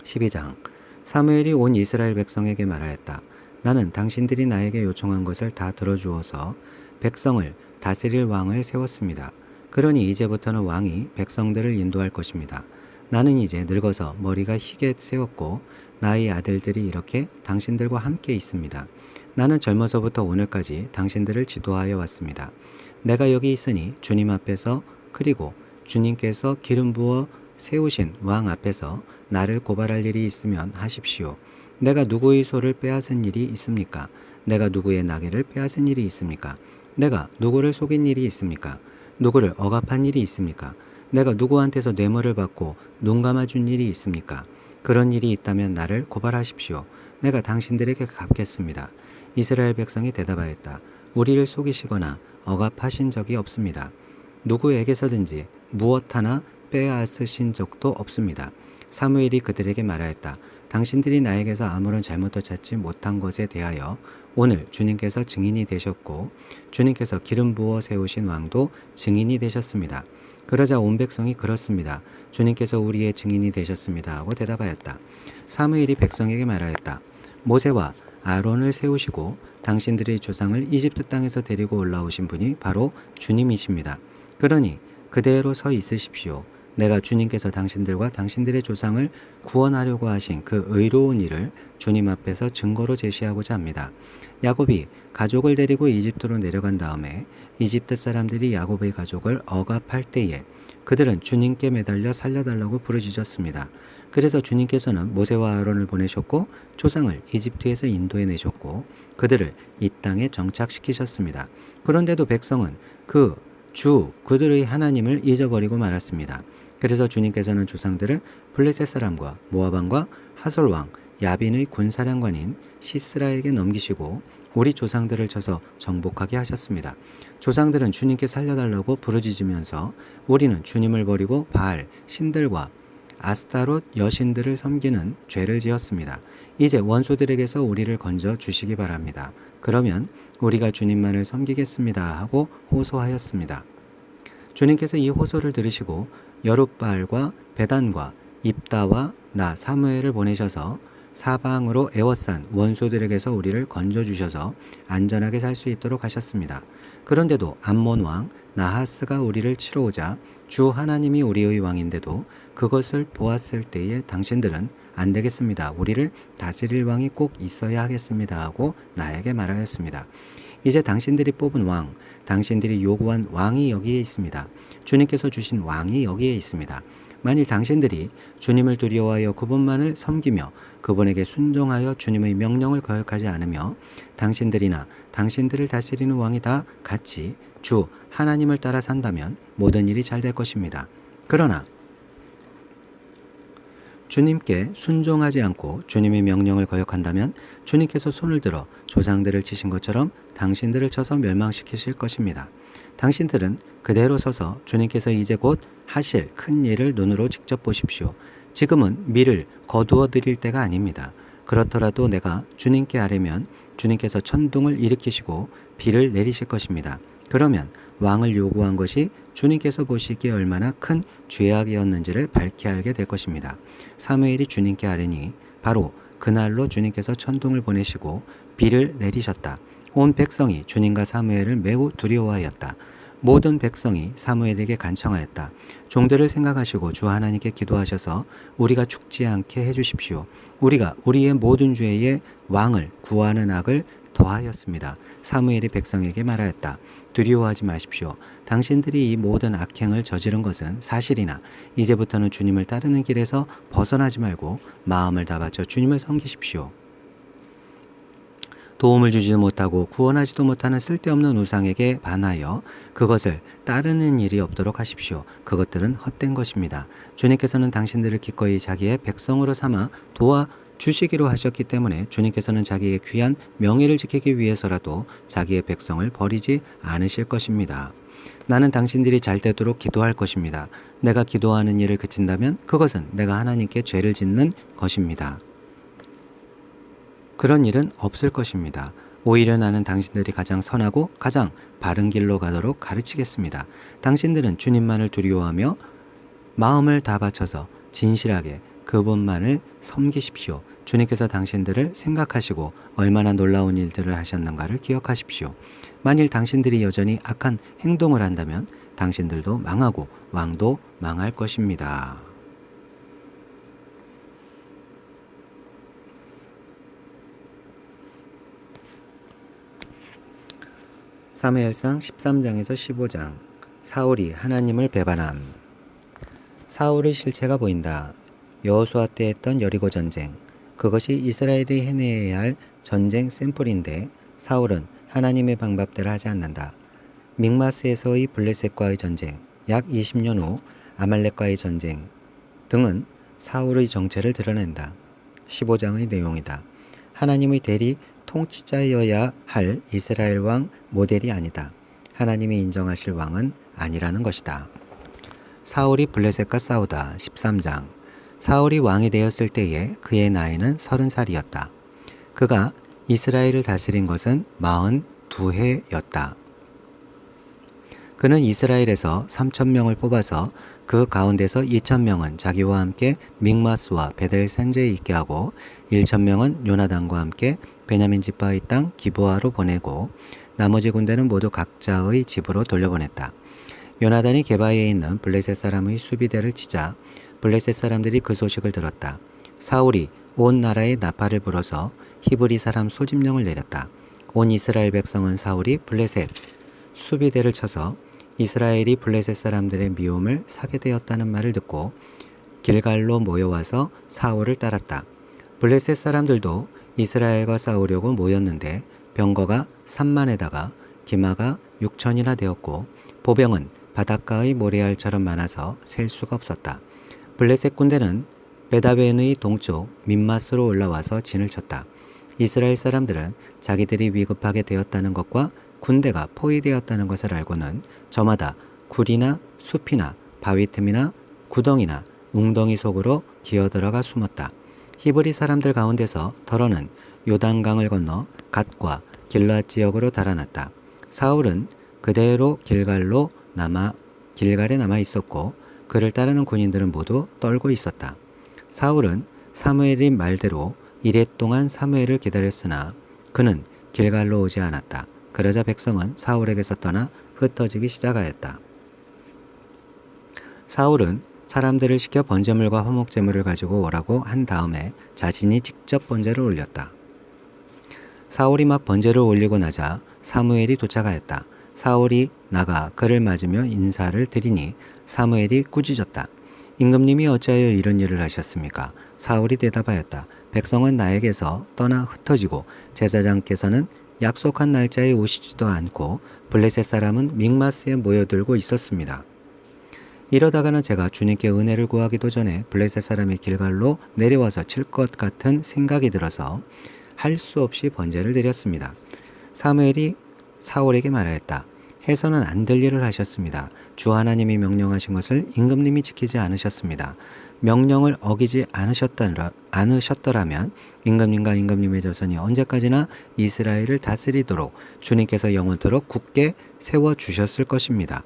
12장 사무엘이 온 이스라엘 백성에게 말하였다. 나는 당신들이 나에게 요청한 것을 다 들어주어서 백성을 다스릴 왕을 세웠습니다. 그러니 이제부터는 왕이 백성들을 인도할 것입니다. 나는 이제 늙어서 머리가 희게 세웠고 나의 아들들이 이렇게 당신들과 함께 있습니다. 나는 젊어서부터 오늘까지 당신들을 지도하여 왔습니다. 내가 여기 있으니 주님 앞에서 그리고 주님께서 기름 부어 세우신 왕 앞에서 나를 고발할 일이 있으면 하십시오. 내가 누구의 소를 빼앗은 일이 있습니까? 내가 누구의 나귀를 빼앗은 일이 있습니까? 내가 누구를 속인 일이 있습니까? 누구를 억압한 일이 있습니까? 내가 누구한테서 뇌물을 받고 눈 감아준 일이 있습니까? 그런 일이 있다면 나를 고발하십시오. 내가 당신들에게 갚겠습니다. 이스라엘 백성이 대답하였다. 우리를 속이시거나 억압하신 적이 없습니다. 누구에게서든지 무엇 하나 빼앗으신 적도 없습니다. 사무엘이 그들에게 말하였다. 당신들이 나에게서 아무런 잘못도 찾지 못한 것에 대하여 오늘 주님께서 증인이 되셨고 주님께서 기름 부어 세우신 왕도 증인이 되셨습니다. 그러자 온 백성이 그렇습니다. 주님께서 우리의 증인이 되셨습니다 하고 대답하였다. 사무엘이 백성에게 말하였다. 모세와 아론을 세우시고 당신들의 조상을 이집트 땅에서 데리고 올라오신 분이 바로 주님이십니다. 그러니 그대로 서 있으십시오. 내가 주님께서 당신들과 당신들의 조상을 구원하려고 하신 그 의로운 일을 주님 앞에서 증거로 제시하고자 합니다. 야곱이 가족을 데리고 이집트로 내려간 다음에 이집트 사람들이 야곱의 가족을 억압할 때에 그들은 주님께 매달려 살려달라고 부르짖었습니다. 그래서 주님께서는 모세와 아론을 보내셨고 조상을 이집트에서 인도해내셨고 그들을 이 땅에 정착시키셨습니다. 그런데도 백성은 그들의 하나님을 잊어버리고 말았습니다. 그래서 주님께서는 조상들을 블레셋 사람과 모압 왕과 하솔 왕 야빈의 군사령관인 시스라에게 넘기시고 우리 조상들을 쳐서 정복하게 하셨습니다. 조상들은 주님께 살려달라고 부르짖으면서 우리는 주님을 버리고 바알 신들과 아스타롯 여신들을 섬기는 죄를 지었습니다. 이제 원수들에게서 우리를 건져 주시기 바랍니다. 그러면 우리가 주님만을 섬기겠습니다 하고 호소하였습니다. 주님께서 이 호소를 들으시고 여룻바알과 베단과 입다와 나 사무엘을 보내셔서 사방으로 에워싼 원수들에게서 우리를 건져주셔서 안전하게 살 수 있도록 하셨습니다. 그런데도 암몬 왕 나하스가 우리를 치러 오자 주 하나님이 우리의 왕인데도 그것을 보았을 때에 당신들은 안 되겠습니다. 우리를 다스릴 왕이 꼭 있어야 하겠습니다 하고 나에게 말하였습니다. 이제 당신들이 뽑은 왕, 당신들이 요구한 왕이 여기에 있습니다. 주님께서 주신 왕이 여기에 있습니다. 만일 당신들이 주님을 두려워하여 그분만을 섬기며 그분에게 순종하여 주님의 명령을 거역하지 않으며 당신들이나 당신들을 다스리는 왕이 다 같이 주 하나님을 따라 산다면 모든 일이 잘 될 것입니다. 그러나 주님께 순종하지 않고 주님의 명령을 거역한다면 주님께서 손을 들어 조상들을 치신 것처럼 당신들을 쳐서 멸망시키실 것입니다. 당신들은 그대로 서서 주님께서 이제 곧 하실 큰 일을 눈으로 직접 보십시오. 지금은 밀을 거두어 드릴 때가 아닙니다. 그렇더라도 내가 주님께 아뢰면 주님께서 천둥을 일으키시고 비를 내리실 것입니다. 그러면 왕을 요구한 것이 주님께서 보시기에 얼마나 큰 죄악이었는지를 밝히 알게 될 것입니다. 사무엘이 주님께 아뢰니 바로 그날로 주님께서 천둥을 보내시고 비를 내리셨다. 온 백성이 주님과 사무엘을 매우 두려워하였다. 모든 백성이 사무엘에게 간청하였다. 종들을 생각하시고 주 하나님께 기도하셔서 우리가 죽지 않게 해주십시오. 우리가 우리의 모든 죄의 왕을 구하는 악을 더하였습니다. 사무엘이 백성에게 말하였다. 두려워하지 마십시오. 당신들이 이 모든 악행을 저지른 것은 사실이나 이제부터는 주님을 따르는 길에서 벗어나지 말고 마음을 다 바쳐 주님을 섬기십시오. 도움을 주지도 못하고 구원하지도 못하는 쓸데없는 우상에게 반하여 그것을 따르는 일이 없도록 하십시오. 그것들은 헛된 것입니다. 주님께서는 당신들을 기꺼이 자기의 백성으로 삼아 도와주시기로 하셨기 때문에 주님께서는 자기의 귀한 명예를 지키기 위해서라도 자기의 백성을 버리지 않으실 것입니다. 나는 당신들이 잘 되도록 기도할 것입니다. 내가 기도하는 일을 그친다면 그것은 내가 하나님께 죄를 짓는 것입니다. 그런 일은 없을 것입니다. 오히려 나는 당신들이 가장 선하고 가장 바른 길로 가도록 가르치겠습니다. 당신들은 주님만을 두려워하며 마음을 다 바쳐서 진실하게 그분만을 섬기십시오. 주님께서 당신들을 생각하시고 얼마나 놀라운 일들을 하셨는가를 기억하십시오. 만일 당신들이 여전히 악한 행동을 한다면 당신들도 망하고 왕도 망할 것입니다. 사무엘상 13장에서 15장. 사울이 하나님을 배반함. 사울의 실체가 보인다. 여호수아 때 했던 여리고 전쟁. 그것이 이스라엘이 해내야 할 전쟁 샘플인데 사울은 하나님의 방법대로 하지 않는다. 믹마스에서의 블레셋과의 전쟁, 약 20년 후 아말렉과의 전쟁 등은 사울의 정체를 드러낸다. 15장의 내용이다. 하나님의 대리 통치자여야 할 이스라엘 왕 모델이 아니다. 하나님이 인정하실 왕은 아니라는 것이다. 사울이 블레셋과 싸우다. 13장. 사울이 왕이 되었을 때에 그의 나이는 30살이었다. 그가 이스라엘을 다스린 것은 42해였다. 그는 이스라엘에서 3,000명을 뽑아서 그 가운데서 2,000명은 자기와 함께 믹마스와 베델산제에 있게 하고 1,000명은 요나단과 함께 베냐민 지파의 땅 기브아로 보내고 나머지 군대는 모두 각자의 집으로 돌려보냈다. 요나단이 게바에 있는 블레셋 사람의 수비대를 치자 블레셋 사람들이 그 소식을 들었다. 사울이 온 나라에 나팔을 불어서 히브리 사람 소집령을 내렸다. 온 이스라엘 백성은 사울이 블레셋 수비대를 쳐서 이스라엘이 블레셋 사람들의 미움을 사게 되었다는 말을 듣고 길갈로 모여와서 사울을 따랐다. 블레셋 사람들도 이스라엘과 싸우려고 모였는데 병거가 3만에다가 기마가 6천이나 되었고 보병은 바닷가의 모래알처럼 많아서 셀 수가 없었다. 블레셋 군대는 베다벤의 동쪽 민마스로 올라와서 진을 쳤다. 이스라엘 사람들은 자기들이 위급하게 되었다는 것과 군대가 포위되었다는 것을 알고는 저마다 굴이나 숲이나 바위 틈이나 구덩이나 웅덩이 속으로 기어들어가 숨었다. 히브리 사람들 가운데서 더러는 요단강을 건너 갓과 길앗 지역으로 달아났다. 사울은 그대로 길갈에 남아 있었고 그를 따르는 군인들은 모두 떨고 있었다. 사울은 사무엘의 말대로 이레 동안 사무엘을 기다렸으나 그는 길갈로 오지 않았다. 그러자 백성은 사울에게서 떠나 흩어지기 시작하였다. 사울은 사람들을 시켜 번제물과 화목제물을 가지고 오라고 한 다음에 자신이 직접 번제를 올렸다. 사울이 막 번제를 올리고 나자 사무엘이 도착하였다. 사울이 나가 그를 맞으며 인사를 드리니 사무엘이 꾸짖었다. 임금님이 어찌하여 이런 일을 하셨습니까? 사울이 대답하였다. 백성은 나에게서 떠나 흩어지고 제사장께서는 약속한 날짜에 오시지도 않고 블레셋 사람은 믹마스에 모여들고 있었습니다. 이러다가는 제가 주님께 은혜를 구하기도 전에 블레셋 사람이 길갈로 내려와서 칠 것 같은 생각이 들어서 할 수 없이 번제를 드렸습니다. 사무엘이 사울에게 말하였다. 해서는 안 될 일을 하셨습니다. 주 하나님이 명령하신 것을 임금님이 지키지 않으셨습니다. 명령을 어기지 않으셨더라면 임금님과 임금님의 자손이 언제까지나 이스라엘을 다스리도록 주님께서 영원토록 굳게 세워주셨을 것입니다.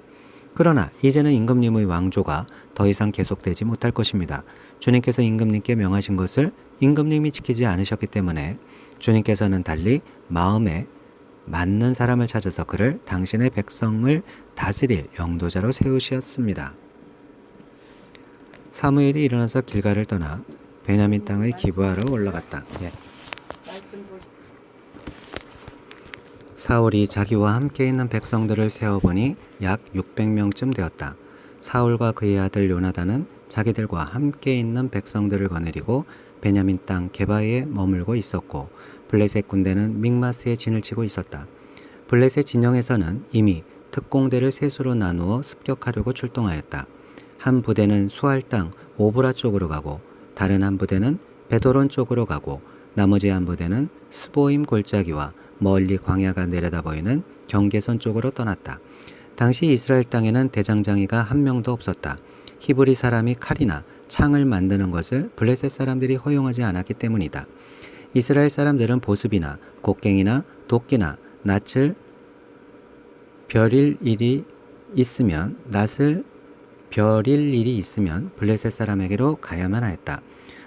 그러나 이제는 임금님의 왕조가 더 이상 계속되지 못할 것입니다. 주님께서 임금님께 명하신 것을 임금님이 지키지 않으셨기 때문에 주님께서는 달리 마음에 맞는 사람을 찾아서 그를 당신의 백성을 다스릴 영도자로 세우셨습니다. 사무엘이 일어나서 길갈을 떠나 베냐민 땅의 기브아로 올라갔다. 사울이 자기와 함께 있는 백성들을 세어보니 약 600명쯤 되었다. 사울과 그의 아들 요나단은 자기들과 함께 있는 백성들을 거느리고 베냐민 땅 게바에 머물고 있었고 블레셋 군대는 믹마스에 진을 치고 있었다. 블레셋 진영에서는 이미 특공대를 셋으로 나누어 습격하려고 출동하였다. 한 부대는 수알 땅 오브라 쪽으로 가고 다른 한 부대는 베도론 쪽으로 가고 나머지 한 부대는 스보임 골짜기와 멀리 광야가 내려다 보이는 경계선 쪽으로 떠났다. 당시 이스라엘 땅에는 대장장이가 한 명도 없었다. 히브리 사람이 칼이나 창을 만드는 것을 블레셋 사람들이 허용하지 않았기 때문이다. 이스라엘 사람들은 보습이나 곡괭이나 도끼나 낫을 벼릴 일이 있으면 블레셋 사람에게로 가야만 하였다.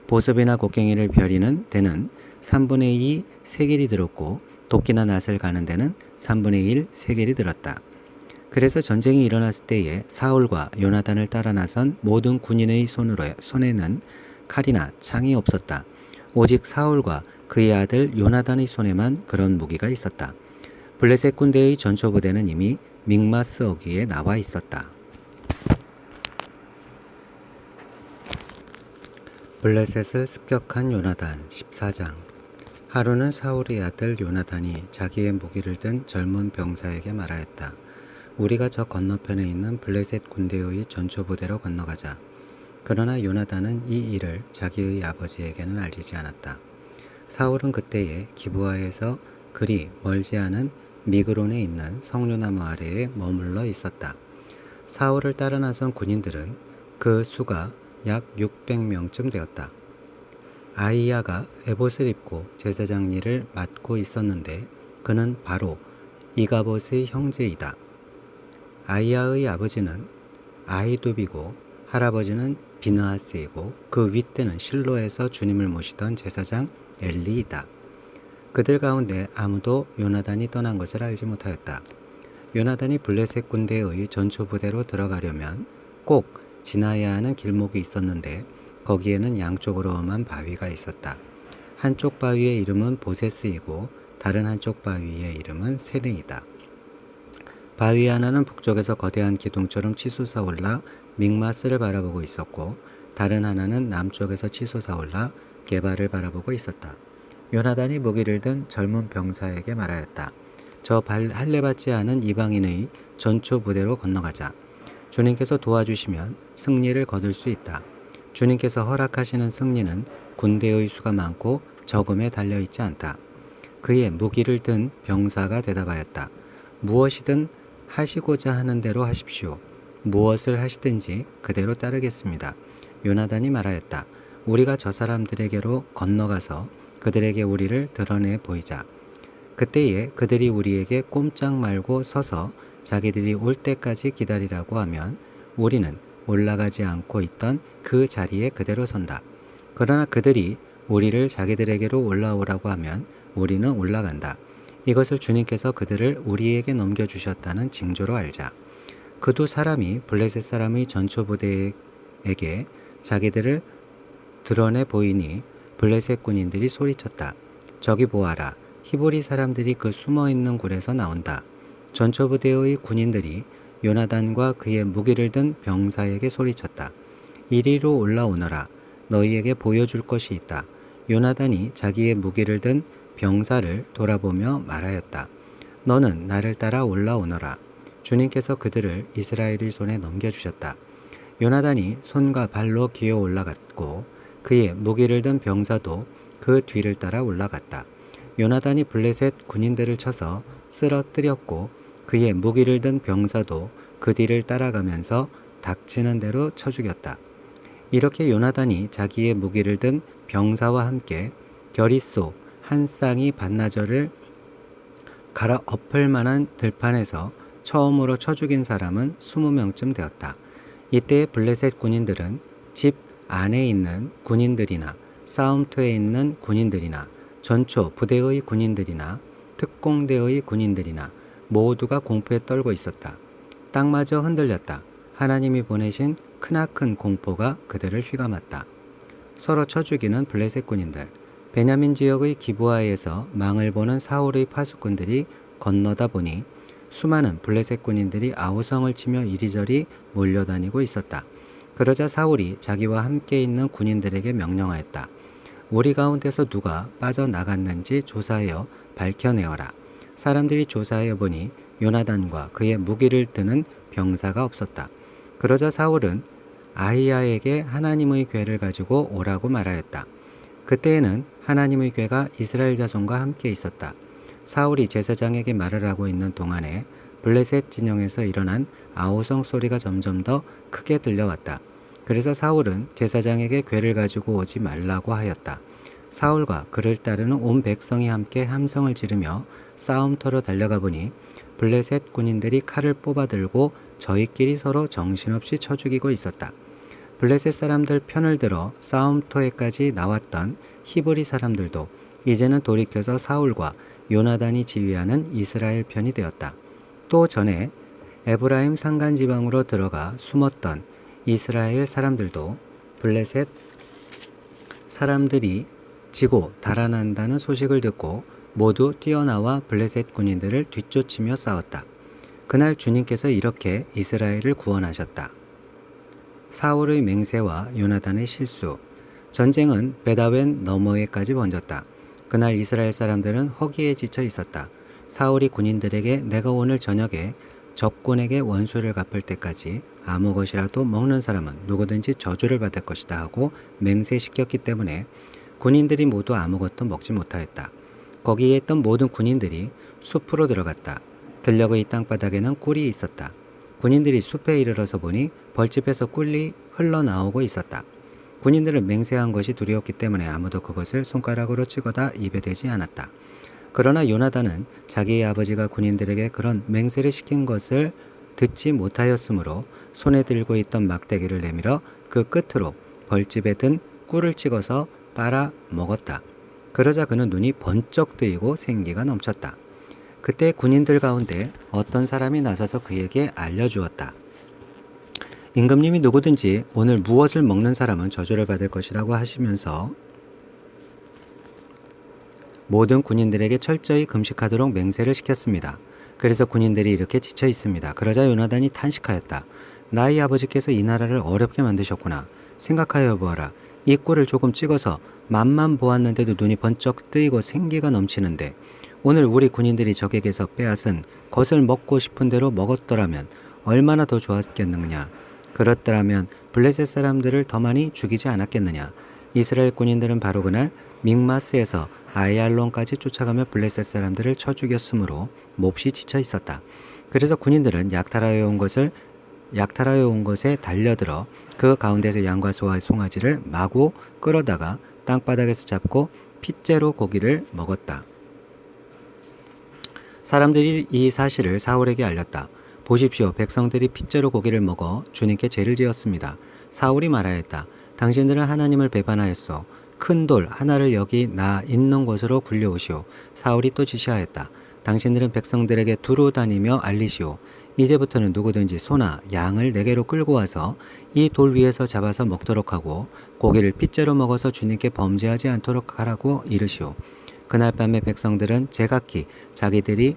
보습이나 곡괭이를 벼리는 데는 3분의 2 세겔이 들었고 도끼나 낫을 가는 데는 3분의 1 세겔이 들었다. 그래서 전쟁이 일어났을 때에 사울과 요나단을 따라 나선 모든 군인의 손에는 칼이나 창이 없었다. 오직 사울과 그의 아들 요나단의 손에만 그런 무기가 있었다. 블레셋 군대의 전초 부대는 이미 믹마스 어귀에 나와 있었다. 블레셋을 습격한 요나단 14장. 하루는 사울의 아들 요나단이 자기의 무기를 든 젊은 병사에게 말하였다. 우리가 저 건너편에 있는 블레셋 군대의 전초부대로 건너가자. 그러나 요나단은 이 일을 자기의 아버지에게는 알리지 않았다. 사울은 그때에 기브아에서 그리 멀지 않은 미그론에 있는 석류나무 아래에 머물러 있었다. 사울을 따라 나선 군인들은 그 수가 약 600명쯤 되었다. 아이야가 에봇을 입고 제사장 일을 맡고 있었는데 그는 바로 이가봇의 형제이다. 아이야의 아버지는 아히두비고 할아버지는 비느하스이고 그 윗대는 실로에서 주님을 모시던 제사장 엘리이다. 그들 가운데 아무도 요나단이 떠난 것을 알지 못하였다. 요나단이 블레셋 군대의 전초부대로 들어가려면 꼭 지나야 하는 길목이 있었는데 거기에는 양쪽으로 험한 바위가 있었다. 한쪽 바위의 이름은 보세스이고 다른 한쪽 바위의 이름은 세네이다. 바위 하나는 북쪽에서 거대한 기둥처럼 치솟아 올라 믹마스를 바라보고 있었고 다른 하나는 남쪽에서 치솟아 올라 게바를 바라보고 있었다. 요나단이 무기를 든 젊은 병사에게 말하였다. 저 할례받지 않은 이방인의 전초 부대로 건너가자. 주님께서 도와주시면 승리를 거둘 수 있다. 주님께서 허락하시는 승리는 군대의 수가 많고 적음에 달려있지 않다. 그의 무기를 든 병사가 대답하였다. 무엇이든 하시고자 하는 대로 하십시오. 무엇을 하시든지 그대로 따르겠습니다. 요나단이 말하였다. 우리가 저 사람들에게로 건너가서 그들에게 우리를 드러내 보이자. 그때에 그들이 우리에게 꼼짝 말고 서서 자기들이 올 때까지 기다리라고 하면 우리는 올라가지 않고 있던 그 자리에 그대로 선다. 그러나 그들이 우리를 자기들에게로 올라오라고 하면 우리는 올라간다. 이것을 주님께서 그들을 우리에게 넘겨주셨다는 징조로 알자. 그 두 사람이 블레셋 사람의 전초부대에게 자기들을 드러내 보이니 블레셋 군인들이 소리쳤다. 저기 보아라. 히브리 사람들이 그 숨어있는 굴에서 나온다. 전초부대의 군인들이 요나단과 그의 무기를 든 병사에게 소리쳤다. 이리로 올라오너라. 너희에게 보여줄 것이 있다. 요나단이 자기의 무기를 든 병사를 돌아보며 말하였다. 너는 나를 따라 올라오너라. 주님께서 그들을 이스라엘의 손에 넘겨주셨다. 요나단이 손과 발로 기어 올라갔고 그의 무기를 든 병사도 그 뒤를 따라 올라갔다. 요나단이 블레셋 군인들을 쳐서 쓰러뜨렸고 그의 무기를 든 병사도 그 뒤를 따라가면서 닥치는 대로 쳐 죽였다. 이렇게 요나단이 자기의 무기를 든 병사와 함께 겨릿소 한 쌍이 반나절을 갈아엎을 만한 들판에서 처음으로 쳐 죽인 사람은 20명쯤 되었다. 이때 블레셋 군인들은 집 안에 있는 군인들이나 싸움터에 있는 군인들이나 전초 부대의 군인들이나 특공대의 군인들이나 모두가 공포에 떨고 있었다. 땅마저 흔들렸다. 하나님이 보내신 크나큰 공포가 그들을 휘감았다. 서로 쳐 죽이는 블레셋 군인들. 베냐민 지역의 기브아에서 망을 보는 사울의 파수꾼들이 건너다 보니 수많은 블레셋 군인들이 아우성을 치며 이리저리 몰려다니고 있었다. 그러자 사울이 자기와 함께 있는 군인들에게 명령하였다. 우리 가운데서 누가 빠져나갔는지 조사하여 밝혀내어라. 사람들이 조사해 보니 요나단과 그의 무기를 드는 병사가 없었다. 그러자 사울은 아히야에게 하나님의 궤를 가지고 오라고 말하였다. 그때에는 하나님의 궤가 이스라엘 자손과 함께 있었다. 사울이 제사장에게 말을 하고 있는 동안에 블레셋 진영에서 일어난 아우성 소리가 점점 더 크게 들려왔다. 그래서 사울은 제사장에게 궤를 가지고 오지 말라고 하였다. 사울과 그를 따르는 온 백성이 함께 함성을 지르며 싸움터로 달려가 보니 블레셋 군인들이 칼을 뽑아들고 저희끼리 서로 정신없이 쳐 죽이고 있었다. 블레셋 사람들 편을 들어 싸움터에까지 나왔던 히브리 사람들도 이제는 돌이켜서 사울과 요나단이 지휘하는 이스라엘 편이 되었다. 또 전에 에브라임 산간 지방으로 들어가 숨었던 이스라엘 사람들도 블레셋 사람들이 지고 달아난다는 소식을 듣고 모두 뛰어나와 블레셋 군인들을 뒤쫓으며 싸웠다. 그날 주님께서 이렇게 이스라엘을 구원하셨다. 사울의 맹세와 요나단의 실수. 전쟁은 베다웬 너머에까지 번졌다. 그날 이스라엘 사람들은 허기에 지쳐 있었다. 사울이 군인들에게 내가 오늘 저녁에 적군에게 원수를 갚을 때까지 아무 것이라도 먹는 사람은 누구든지 저주를 받을 것이다 하고 맹세시켰기 때문에 군인들이 모두 아무것도 먹지 못하였다. 거기에 있던 모든 군인들이 숲으로 들어갔다. 들녘의 땅바닥에는 꿀이 있었다. 군인들이 숲에 이르러서 보니 벌집에서 꿀이 흘러나오고 있었다. 군인들은 맹세한 것이 두려웠기 때문에 아무도 그것을 손가락으로 찍어다 입에 대지 않았다. 그러나 요나단은 자기의 아버지가 군인들에게 그런 맹세를 시킨 것을 듣지 못하였으므로 손에 들고 있던 막대기를 내밀어 그 끝으로 벌집에 든 꿀을 찍어서 빨아 먹었다. 그러자 그는 눈이 번쩍 뜨이고 생기가 넘쳤다. 그때 군인들 가운데 어떤 사람이 나서서 그에게 알려주었다. 임금님이 누구든지 오늘 무엇을 먹는 사람은 저주를 받을 것이라고 하시면서 모든 군인들에게 철저히 금식하도록 맹세를 시켰습니다. 그래서 군인들이 이렇게 지쳐 있습니다. 그러자 요나단이 탄식하였다. 나의 아버지께서 이 나라를 어렵게 만드셨구나. 생각하여 보아라. 이 꿀을 조금 찍어서 맛만 보았는데도 눈이 번쩍 뜨이고 생기가 넘치는데 오늘 우리 군인들이 적에게서 빼앗은 것을 먹고 싶은 대로 먹었더라면 얼마나 더 좋았겠느냐. 그렇더라면 블레셋 사람들을 더 많이 죽이지 않았겠느냐. 이스라엘 군인들은 바로 그날 믹마스에서 아이알론까지 쫓아가며 블레셋 사람들을 쳐 죽였으므로 몹시 지쳐 있었다. 그래서 군인들은 약탈하여 온 것에 달려들어 그 가운데서 양과 소와 송아지를 마구 끌어다가 땅바닥에서 잡고 핏째로 고기를 먹었다. 사람들이 이 사실을 사울에게 알렸다. 보십시오. 백성들이 핏째로 고기를 먹어 주님께 죄를 지었습니다. 사울이 말하였다. 당신들은 하나님을 배반하였소. 큰 돌 하나를 여기 나 있는 곳으로 굴려오시오. 사울이 또 지시하였다. 당신들은 백성들에게 두루 다니며 알리시오. 이제부터는 누구든지 소나 양을 내게로 끌고 와서 이 돌 위에서 잡아서 먹도록 하고 고기를 핏째로 먹어서 주님께 범죄하지 않도록 하라고 이르시오. 그날 밤에 백성들은 제각기 자기들이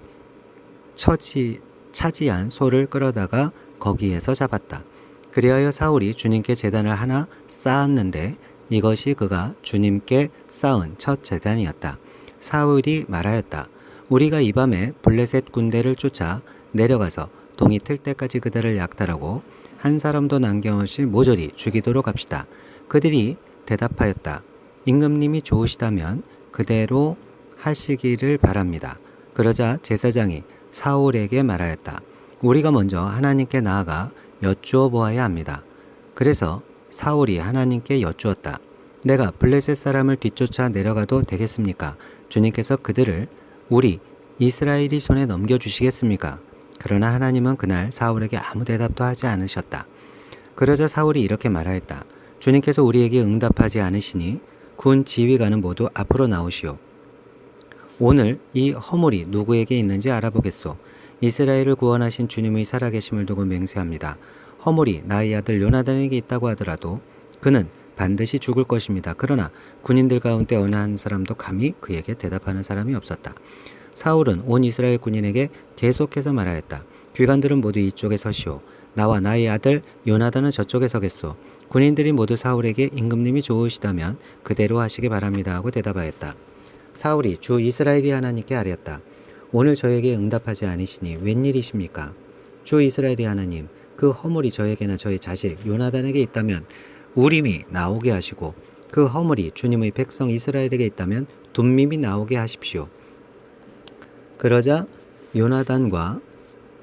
차지한 소를 끌어다가 거기에서 잡았다. 그리하여 사울이 주님께 제단을 하나 쌓았는데 이것이 그가 주님께 쌓은 첫 제단이었다. 사울이 말하였다. 우리가 이 밤에 블레셋 군대를 쫓아 내려가서 동이 틀 때까지 그들을 약탈하고 한 사람도 남김없이 모조리 죽이도록 합시다. 그들이 대답하였다. 임금님이 좋으시다면 그대로 하시기를 바랍니다. 그러자 제사장이 사울에게 말하였다. 우리가 먼저 하나님께 나아가 여쭈어 보아야 합니다. 그래서 사울이 하나님께 여쭈었다. 내가 블레셋 사람을 뒤쫓아 내려가도 되겠습니까? 주님께서 그들을 우리 이스라엘이 손에 넘겨주시겠습니까? 그러나 하나님은 그날 사울에게 아무 대답도 하지 않으셨다. 그러자 사울이 이렇게 말하였다. 주님께서 우리에게 응답하지 않으시니 군 지휘관은 모두 앞으로 나오시오. 오늘 이 허물이 누구에게 있는지 알아보겠소. 이스라엘을 구원하신 주님의 살아계심을 두고 맹세합니다. 허물이 나의 아들 요나단에게 있다고 하더라도 그는 반드시 죽을 것입니다. 그러나 군인들 가운데 어느 한 사람도 감히 그에게 대답하는 사람이 없었다. 사울은 온 이스라엘 군인에게 계속해서 말하였다. 귀관들은 모두 이쪽에 서시오. 나와 나의 아들 요나단은 저쪽에 서겠소. 군인들이 모두 사울에게 임금님이 좋으시다면 그대로 하시기 바랍니다 하고 대답하였다. 사울이 주 이스라엘이 하나님께 아뢰었다. 오늘 저에게 응답하지 않으시니 웬일이십니까? 주 이스라엘이 하나님, 그 허물이 저에게나 저의 자식 요나단에게 있다면 우림이 나오게 하시고 그 허물이 주님의 백성 이스라엘에게 있다면 둠밈이 나오게 하십시오. 그러자 요나단과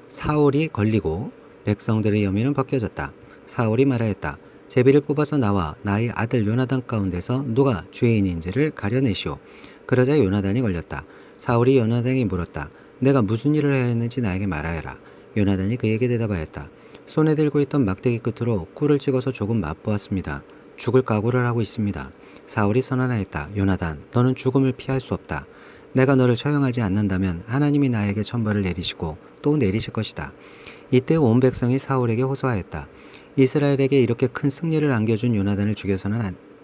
사울이 걸리고 백성들의 염려는 벗겨졌다. 사울이 말하였다. 제비를 뽑아서 나와 나의 아들 요나단 가운데서 누가 죄인인지를 가려내시오. 그러자 요나단이 걸렸다. 사울이 요나단에게 물었다. 내가 무슨 일을 하였는지 나에게 말하여라. 요나단이 그에게 대답하였다. 손에 들고 있던 막대기 끝으로 꿀을 찍어서 조금 맛보았습니다. 죽을 각오를 하고 있습니다. 사울이 선언하였다. 요나단, 너는 죽음을 피할 수 없다. 내가 너를 처형하지 않는다면 하나님이 나에게 천벌을 내리시고 또 내리실 것이다. 이때 온 백성이 사울에게 호소하였다. 이스라엘에게 이렇게 큰 승리를 안겨준 요나단을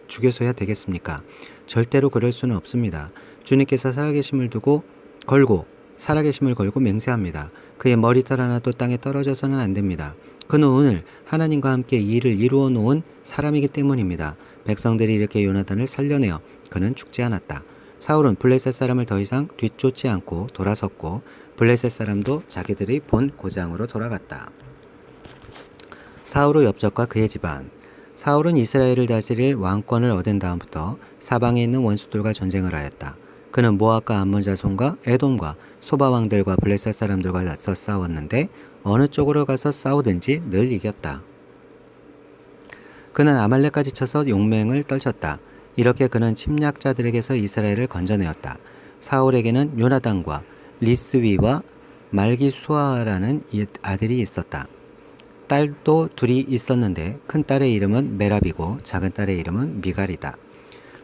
죽여서야 되겠습니까? 절대로 그럴 수는 없습니다. 주님께서 살아계심을 걸고 맹세합니다. 그의 머리털 하나도 땅에 떨어져서는 안 됩니다. 그는 오늘 하나님과 함께 이 일을 이루어 놓은 사람이기 때문입니다. 백성들이 이렇게 요나단을 살려내어 그는 죽지 않았다. 사울은 블레셋 사람을 더 이상 뒤쫓지 않고 돌아섰고 블레셋 사람도 자기들이 본 고장으로 돌아갔다. 사울의 엽적과 그의 집안. 사울은 이스라엘을 다스릴 왕권을 얻은 다음부터 사방에 있는 원수들과 전쟁을 하였다. 그는 모압과 암몬 자손과 에돔과 소바 왕들과 블레셋 사람들과 맞서 싸웠는데 어느 쪽으로 가서 싸우든지 늘 이겼다. 그는 아말렉까지 쳐서 용맹을 떨쳤다. 이렇게 그는 침략자들에게서 이스라엘을 건져내었다. 사울에게는 요나단과 리스위와 말기수아라는 아들이 있었다. 딸도 둘이 있었는데 큰 딸의 이름은 메랍이고 작은 딸의 이름은 미갈이다.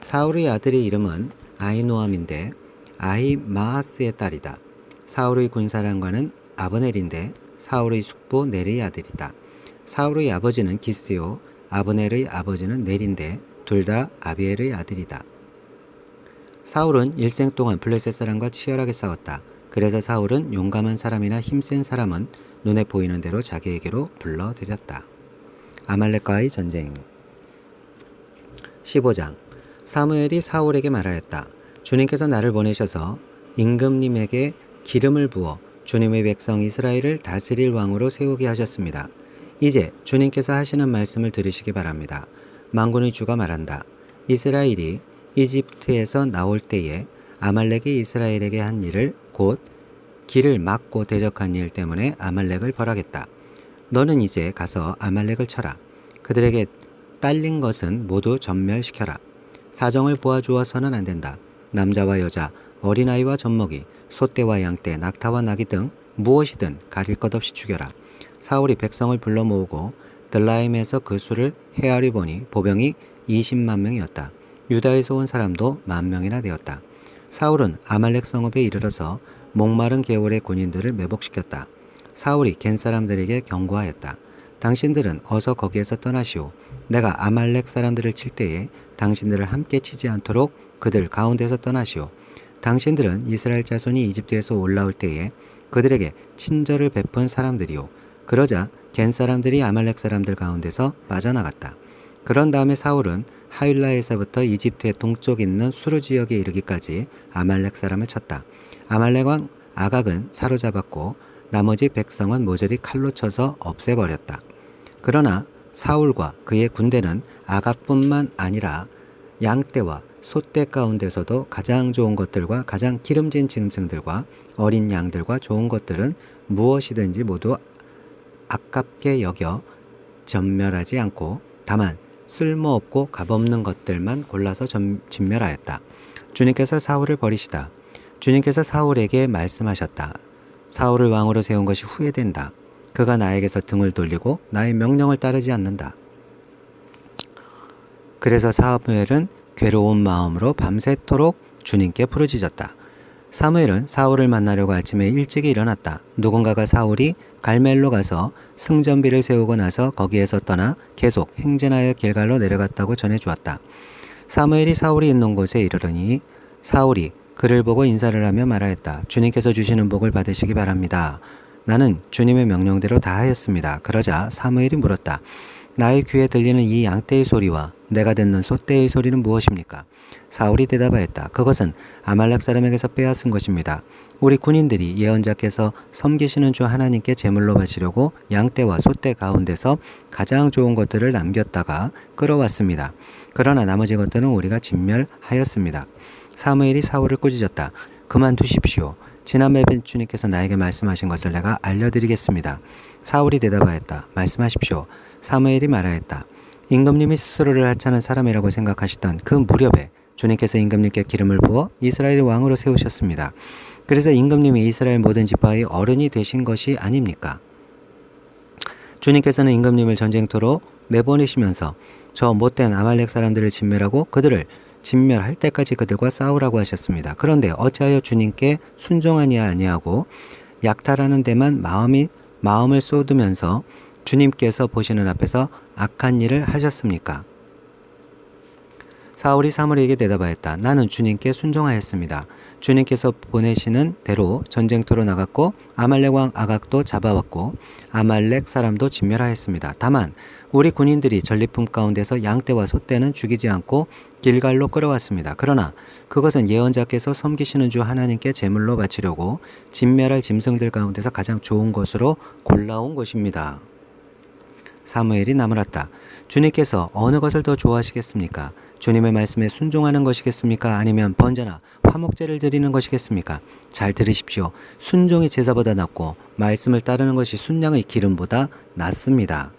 사울의 아들의 이름은 아히노암인데 아히마아스의 딸이다. 사울의 군사령관은 아브넬인데 사울의 숙부 넬의 아들이다. 사울의 아버지는 기스요 아브넬의 아버지는 넬인데 둘 다 아비엘의 아들이다. 사울은 일생 동안 블레셋 사람과 치열하게 싸웠다. 그래서 사울은 용감한 사람이나 힘센 사람은 눈에 보이는 대로 자기에게로 불러들였다. 아말렉과의 전쟁. 15장. 사무엘이 사울에게 말하였다. 주님께서 나를 보내셔서 임금님에게 기름을 부어 주님의 백성 이스라엘을 다스릴 왕으로 세우게 하셨습니다. 이제 주님께서 하시는 말씀을 들으시기 바랍니다. 만군의 주가 말한다. 이스라엘이 이집트에서 나올 때에 아말렉이 이스라엘에게 한 일을 곧 길을 막고 대적한 일 때문에 아말렉을 벌하겠다. 너는 이제 가서 아말렉을 쳐라. 그들에게 딸린 것은 모두 전멸시켜라. 사정을 보아주어서는 안 된다. 남자와 여자, 어린아이와 젖먹이, 소떼와 양떼, 낙타와 나귀 등 무엇이든 가릴 것 없이 죽여라. 사울이 백성을 불러 모으고 들라임에서 그 수를 헤아려 보니 보병이 20만 명이었다. 유다에서 온 사람도 10,000명이나 되었다. 사울은 아말렉 성읍에 이르러서 목마른 개울의 군인들을 매복시켰다. 사울이 겐 사람들에게 경고하였다. 당신들은 어서 거기에서 떠나시오. 내가 아말렉 사람들을 칠 때에 당신들을 함께 치지 않도록 그들 가운데서 떠나시오. 당신들은 이스라엘 자손이 이집트에서 올라올 때에 그들에게 친절을 베푼 사람들이오. 그러자 겐 사람들이 아말렉 사람들 가운데서 빠져나갔다. 그런 다음에 사울은 하윌라에서부터 이집트의 동쪽에 있는 수르 지역에 이르기까지 아말렉 사람을 쳤다. 아말렉 왕 아각은 사로잡았고 나머지 백성은 모조리 칼로 쳐서 없애버렸다. 그러나 사울과 그의 군대는 아각뿐만 아니라 양떼와 소떼 가운데서도 가장 좋은 것들과 가장 기름진 짐승들과 어린 양들과 좋은 것들은 무엇이든지 모두 아깝게 여겨 전멸하지 않고 다만 쓸모없고 값없는 것들만 골라서 진멸하였다. 주님께서 사울을 버리시다. 주님께서 사울에게 말씀하셨다. 사울을 왕으로 세운 것이 후회된다. 그가 나에게서 등을 돌리고 나의 명령을 따르지 않는다. 그래서 사무엘은 괴로운 마음으로 밤새도록 주님께 부르짖었다. 사무엘은 사울을 만나려고 아침에 일찍 일어났다. 누군가가 사울이 갈멜로 가서 승전비를 세우고 나서 거기에서 떠나 계속 행진하여 길갈로 내려갔다고 전해주었다. 사무엘이 사울이 있는 곳에 이르르니 사울이 그를 보고 인사를 하며 말하였다. 주님께서 주시는 복을 받으시기 바랍니다. 나는 주님의 명령대로 다 하였습니다. 그러자 사무엘이 물었다. 나의 귀에 들리는 이 양떼의 소리와 내가 듣는 소떼의 소리는 무엇입니까? 사울이 대답하였다. 그것은 아말렉 사람에게서 빼앗은 것입니다. 우리 군인들이 예언자께서 섬기시는 주 하나님께 제물로 바치려고 양떼와 소떼 가운데서 가장 좋은 것들을 남겼다가 끌어왔습니다. 그러나 나머지 것들은 우리가 진멸하였습니다. 사무엘이 사울을 꾸짖었다. 그만두십시오. 지난번에 주님께서 나에게 말씀하신 것을 내가 알려드리겠습니다. 사울이 대답하였다. 말씀하십시오. 사무엘이 말하였다. 임금님이 스스로를 하찮은 사람이라고 생각하시던 그 무렵에 주님께서 임금님께 기름을 부어 이스라엘의 왕으로 세우셨습니다. 그래서 임금님이 이스라엘 모든 지파의 어른이 되신 것이 아닙니까? 주님께서는 임금님을 전쟁터로 내보내시면서 저 못된 아말렉 사람들을 진멸하고 그들을 진멸할 때까지 그들과 싸우라고 하셨습니다. 그런데 어찌하여 주님께 순종하냐 아니하고 약탈하는 데만 마음을 쏟으면서 주님께서 보시는 앞에서 악한 일을 하셨습니까? 사울이 사무엘에게 대답하였다. 나는 주님께 순종하였습니다. 주님께서 보내시는 대로 전쟁터로 나갔고 아말렉 왕 아각도 잡아왔고 아말렉 사람도 진멸하였습니다. 다만 우리 군인들이 전리품 가운데서 양떼와 소떼는 죽이지 않고 길갈로 끌어왔습니다. 그러나 그것은 예언자께서 섬기시는 주 하나님께 제물로 바치려고 진멸할 짐승들 가운데서 가장 좋은 것으로 골라온 것입니다. 사무엘이 나무랐다. 주님께서 어느 것을 더 좋아하시겠습니까? 주님의 말씀에 순종하는 것이겠습니까? 아니면 번제나 화목제를 드리는 것이겠습니까? 잘 들으십시오. 순종이 제사보다 낫고 말씀을 따르는 것이 순양의 기름보다 낫습니다.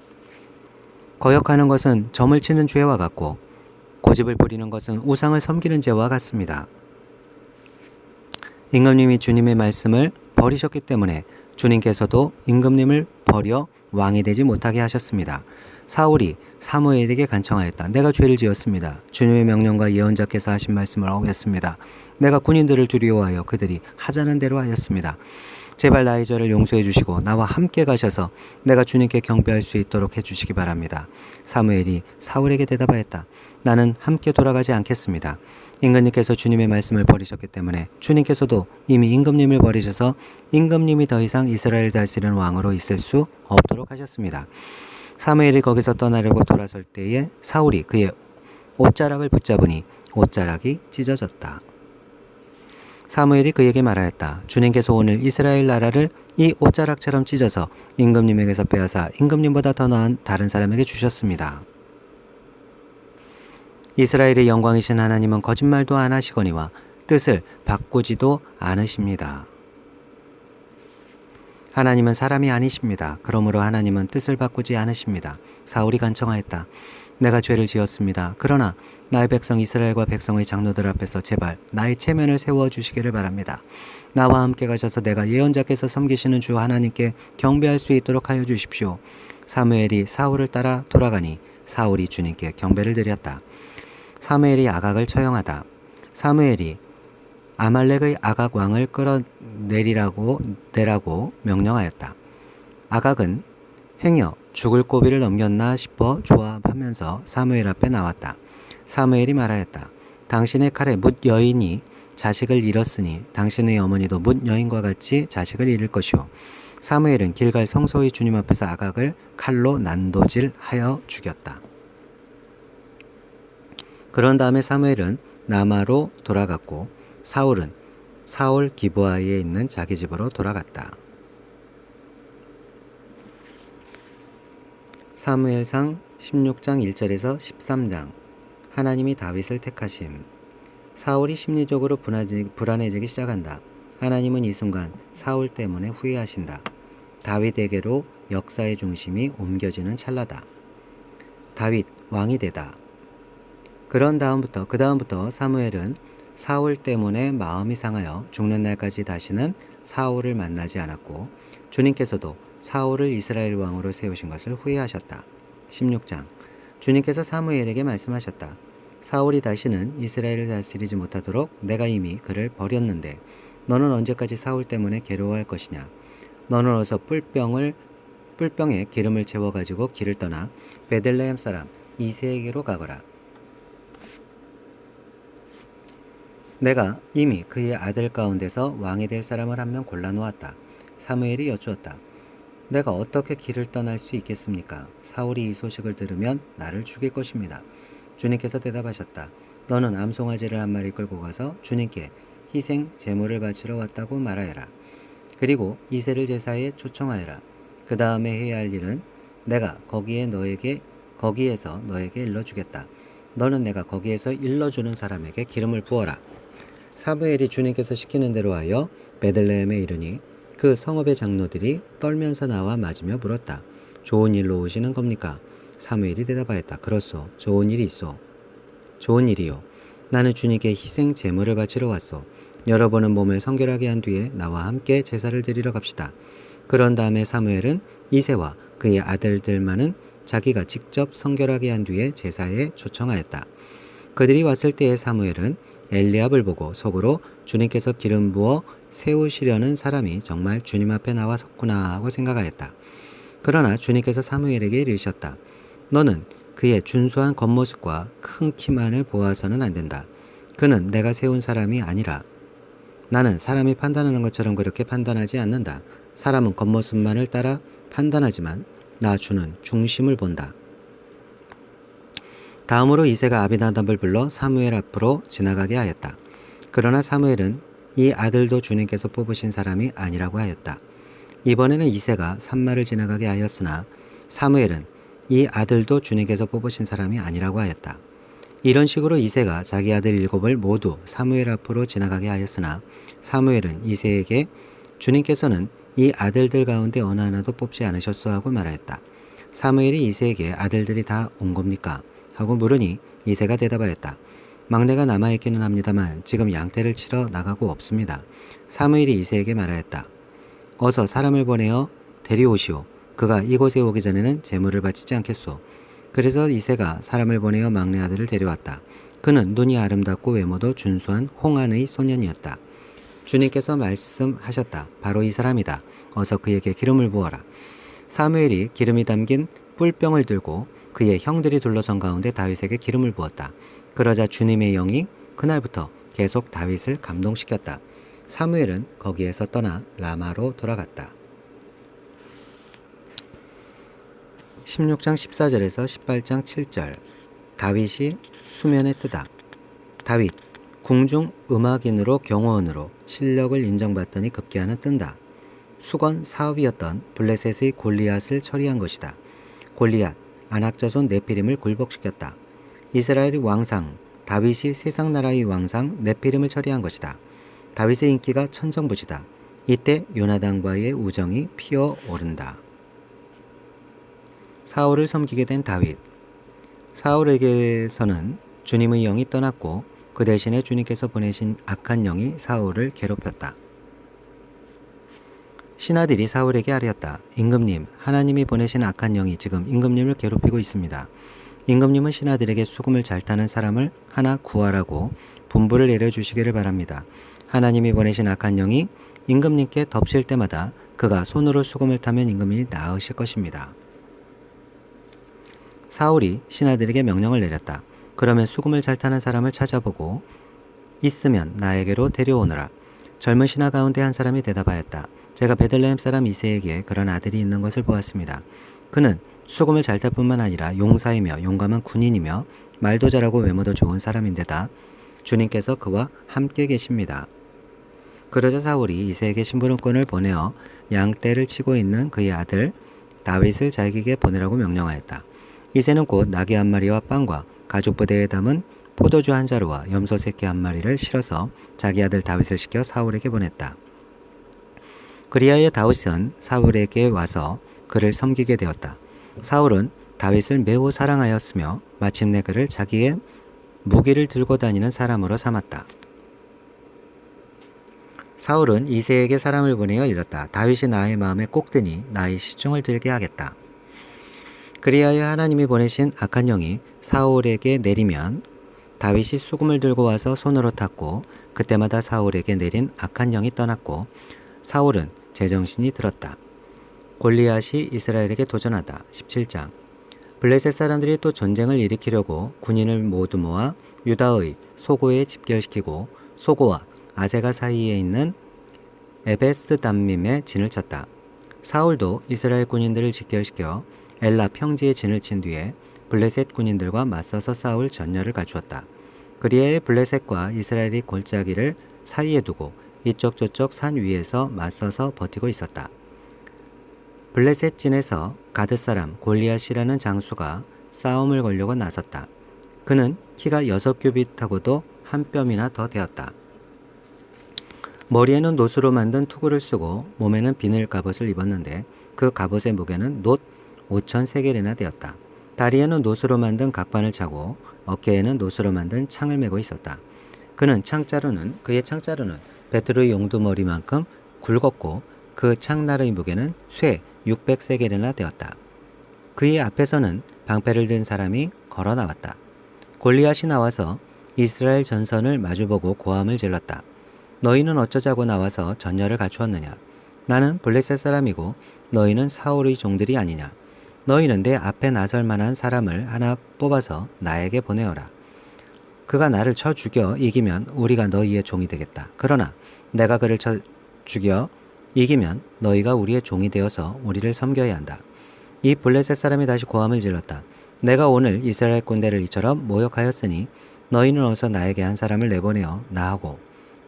거역하는 것은 점을 치는 죄와 같고 고집을 부리는 것은 우상을 섬기는 죄와 같습니다. 임금님이 주님의 말씀을 버리셨기 때문에 주님께서도 임금님을 버려 왕이 되지 못하게 하셨습니다. 사울이 사무엘에게 간청하였다. 내가 죄를 지었습니다. 주님의 명령과 예언자께서 하신 말씀을 어겼습니다. 내가 군인들을 두려워하여 그들이 하자는 대로 하였습니다. 제발 나의 죄를 용서해 주시고 나와 함께 가셔서 내가 주님께 경배할 수 있도록 해주시기 바랍니다. 사무엘이 사울에게 대답하였다. 나는 함께 돌아가지 않겠습니다. 임금님께서 주님의 말씀을 버리셨기 때문에 주님께서도 이미 임금님을 버리셔서 임금님이 더 이상 이스라엘 다스리는 왕으로 있을 수 없도록 하셨습니다. 사무엘이 거기서 떠나려고 돌아설 때에 사울이 그의 옷자락을 붙잡으니 옷자락이 찢어졌다. 사무엘이 그에게 말하였다. 주님께서 오늘 이스라엘 나라를 이 옷자락처럼 찢어서 임금님에게서 빼앗아 임금님보다 더 나은 다른 사람에게 주셨습니다. 이스라엘의 영광이신 하나님은 거짓말도 안 하시거니와 뜻을 바꾸지도 않으십니다. 하나님은 사람이 아니십니다. 그러므로 하나님은 뜻을 바꾸지 않으십니다. 사울이 간청하였다. 내가 죄를 지었습니다. 그러나 나의 백성 이스라엘과 백성의 장로들 앞에서 제발 나의 체면을 세워주시기를 바랍니다. 나와 함께 가셔서 내가 예언자께서 섬기시는 주 하나님께 경배할 수 있도록 하여 주십시오. 사무엘이 사울을 따라 돌아가니 사울이 주님께 경배를 드렸다. 사무엘이 아각을 처형하다. 사무엘이 아말렉의 아각 왕을 끌어내라고 명령하였다. 아각은 행여 죽을 고비를 넘겼나 싶어 조합하면서 사무엘 앞에 나왔다. 사무엘이 말하였다. 당신의 칼에 뭇 여인이 자식을 잃었으니 당신의 어머니도 뭇 여인과 같이 자식을 잃을 것이오. 사무엘은 길갈 성소의 주님 앞에서 아각을 칼로 난도질하여 죽였다. 그런 다음에 사무엘은 라마로 돌아갔고 사울은 사울 기브아에 있는 자기 집으로 돌아갔다. 사무엘상 16장 1절에서 13장. 하나님이 다윗을 택하심. 사울이 심리적으로 불안해지기 시작한다. 하나님은 이 순간 사울 때문에 후회하신다. 다윗에게로 역사의 중심이 옮겨지는 찰나다. 다윗 왕이 되다. 그 다음부터 사무엘은 사울 때문에 마음이 상하여 죽는 날까지 다시는 사울을 만나지 않았고 주님께서도 사울을 이스라엘 왕으로 세우신 것을 후회하셨다. 16장. 주님께서 사무엘에게 말씀하셨다. 사울이 다시는 이스라엘을 다스리지 못하도록 내가 이미 그를 버렸는데 너는 언제까지 사울 때문에 괴로워할 것이냐. 너는 어서 뿔병에 기름을 채워가지고 길을 떠나 베들레헴 사람 이새에게로 가거라. 내가 이미 그의 아들 가운데서 왕이 될 사람을 한 명 골라놓았다. 사무엘이 여쭈었다. 내가 어떻게 길을 떠날 수 있겠습니까? 사울이 이 소식을 들으면 나를 죽일 것입니다. 주님께서 대답하셨다. 너는 암송아지를 한 마리 끌고 가서 주님께 희생 제물을 바치러 왔다고 말하여라. 그리고 이새를 제사에 초청하여라. 그 다음에 해야 할 일은 내가 거기에서 너에게 일러주겠다. 너는 내가 거기에서 일러주는 사람에게 기름을 부어라. 사무엘이 주님께서 시키는 대로 하여 베들레헴에 이르니 그 성읍의 장로들이 떨면서 나와 맞으며 물었다. 좋은 일로 오시는 겁니까? 사무엘이 대답하였다. 그렇소. 좋은 일이 있소. 좋은 일이요. 나는 주님께 희생 제물을 바치러 왔소. 여러분은 몸을 성결하게 한 뒤에 나와 함께 제사를 드리러 갑시다. 그런 다음에 사무엘은 이새와 그의 아들들만은 자기가 직접 성결하게 한 뒤에 제사에 초청하였다. 그들이 왔을 때에 사무엘은 엘리압을 보고 속으로 주님께서 기름 부어 세우시려는 사람이 정말 주님 앞에 나와 섰구나 하고 생각하였다. 그러나 주님께서 사무엘에게 이르셨다. 너는 그의 준수한 겉모습과 큰 키만을 보아서는 안 된다. 그는 내가 세운 사람이 아니라 나는 사람이 판단하는 것처럼 그렇게 판단하지 않는다. 사람은 겉모습만을 따라 판단하지만 나 주는 중심을 본다. 다음으로 이새가 아비나답을 불러 사무엘 앞으로 지나가게 하였다. 그러나 사무엘은 이 아들도 주님께서 뽑으신 사람이 아니라고 하였다. 이번에는 이새가 산마를 지나가게 하였으나 사무엘은 이 아들도 주님께서 뽑으신 사람이 아니라고 하였다. 이런 식으로 이새가 자기 아들 7을 모두 사무엘 앞으로 지나가게 하였으나 사무엘은 이새에게 주님께서는 이 아들들 가운데 어느 하나도 뽑지 않으셨소 하고 말하였다. 사무엘이 이새에게 아들들이 다 온 겁니까? 하고 물으니 이새가 대답하였다. 막내가 남아있기는 합니다만 지금 양떼를 치러 나가고 없습니다. 사무엘이 이새에게 말하였다. 어서 사람을 보내어 데려오시오. 그가 이곳에 오기 전에는 제물을 바치지 않겠소. 그래서 이새가 사람을 보내어 막내 아들을 데려왔다. 그는 눈이 아름답고 외모도 준수한 홍안의 소년이었다. 주님께서 말씀하셨다. 바로 이 사람이다. 어서 그에게 기름을 부어라. 사무엘이 기름이 담긴 뿔병을 들고 그의 형들이 둘러선 가운데 다윗에게 기름을 부었다. 그러자 주님의 영이 그날부터 계속 다윗을 감동시켰다. 사무엘은 거기에서 떠나 라마로 돌아갔다. 16장 14절에서 18장 7절. 다윗이 수면에 뜨다. 다윗, 궁중 음악인으로 경호원으로 실력을 인정받더니 급기야는 뜬다. 수건 사업이었던 블레셋의 골리앗을 처리한 것이다. 골리앗, 아낙자손 네피림을 굴복시켰다. 이스라엘의 왕상, 다윗이 세상 나라의 왕상 네피림을 처리한 것이다. 다윗의 인기가 천정부지다. 이때 요나단과의 우정이 피어오른다. 사울을 섬기게 된 다윗. 사울에게서는 주님의 영이 떠났고 그 대신에 주님께서 보내신 악한 영이 사울을 괴롭혔다. 신하들이 사울에게 아뢰었다. 임금님, 하나님이 보내신 악한 영이 지금 임금님을 괴롭히고 있습니다. 임금님은 신하들에게 수금을 잘 타는 사람을 하나 구하라고 분부를 내려주시기를 바랍니다. 하나님이 보내신 악한 영이 임금님께 덮칠 때마다 그가 손으로 수금을 타면 임금님이 나으실 것입니다. 사울이 신하들에게 명령을 내렸다. 그러면 수금을 잘 타는 사람을 찾아보고 있으면 나에게로 데려오너라. 젊은 신하 가운데 한 사람이 대답하였다. 제가 베들레헴 사람 이새에게 그런 아들이 있는 것을 보았습니다. 그는 수금을 잘 탈 뿐만 아니라 용사이며 용감한 군인이며 말도 잘하고 외모도 좋은 사람인데다 주님께서 그와 함께 계십니다. 그러자 사울이 이새에게 심부름꾼을 보내어 양떼를 치고 있는 그의 아들 다윗을 자기에게 보내라고 명령하였다. 이새는 곧 나귀 한 마리와 빵과 가죽부대에 담은 포도주 한 자루와 염소 새끼 한 마리를 실어서 자기 아들 다윗을 시켜 사울에게 보냈다. 그리하여 다윗은 사울에게 와서 그를 섬기게 되었다. 사울은 다윗을 매우 사랑하였으며 마침내 그를 자기의 무기를 들고 다니는 사람으로 삼았다. 사울은 이새에게 사람을 보내어 이렀다. 다윗이 나의 마음에 꼭 드니 나의 시중을 들게 하겠다. 그리하여 하나님이 보내신 악한 영이 사울에게 내리면 다윗이 수금을 들고 와서 손으로 탔고 그때마다 사울에게 내린 악한 영이 떠났고 사울은 제정신이 들었다. 골리앗이 이스라엘에게 도전하다. 17장. 블레셋 사람들이 또 전쟁을 일으키려고 군인을 모두 모아 유다의 소고에 집결시키고 소고와 아세가 사이에 있는 에베스담밈에 진을 쳤다. 사울도 이스라엘 군인들을 집결시켜 엘라 평지에 진을 친 뒤에 블레셋 군인들과 맞서서 싸울 전열을 갖추었다. 그리하여 블레셋과 이스라엘이 골짜기를 사이에 두고 이쪽 저쪽 산 위에서 맞서서 버티고 있었다. 블레셋 진에서 가드 사람 골리앗이라는 장수가 싸움을 걸려고 나섰다. 그는 키가 6규빗하고도 한 뼘이나 더 되었다. 머리에는 놋으로 만든 투구를 쓰고 몸에는 비늘 갑옷을 입었는데 그 갑옷의 무게는 놋 5,000세겔이나 되었다. 다리에는 놋으로 만든 각반을 차고 어깨에는 놋으로 만든 창을 메고 있었다. 그의 창자루는 베드로의 용두머리만큼 굵었고 그 창날의 무게는 쇠 600세겔이나 되었다. 그의 앞에서는 방패를 든 사람이 걸어 나왔다. 골리앗이 나와서 이스라엘 전선을 마주보고 고함을 질렀다. 너희는 어쩌자고 나와서 전열을 갖추었느냐? 나는 블레셋 사람이고 너희는 사울의 종들이 아니냐? 너희는 내 앞에 나설 만한 사람을 하나 뽑아서 나에게 보내어라. 그가 나를 쳐 죽여 이기면 우리가 너희의 종이 되겠다. 그러나 내가 그를 쳐 죽여 이기면 너희가 우리의 종이 되어서 우리를 섬겨야 한다. 이 블레셋 사람이 다시 고함을 질렀다. 내가 오늘 이스라엘 군대를 이처럼 모욕하였으니 너희는 어서 나에게 한 사람을 내보내어 나하고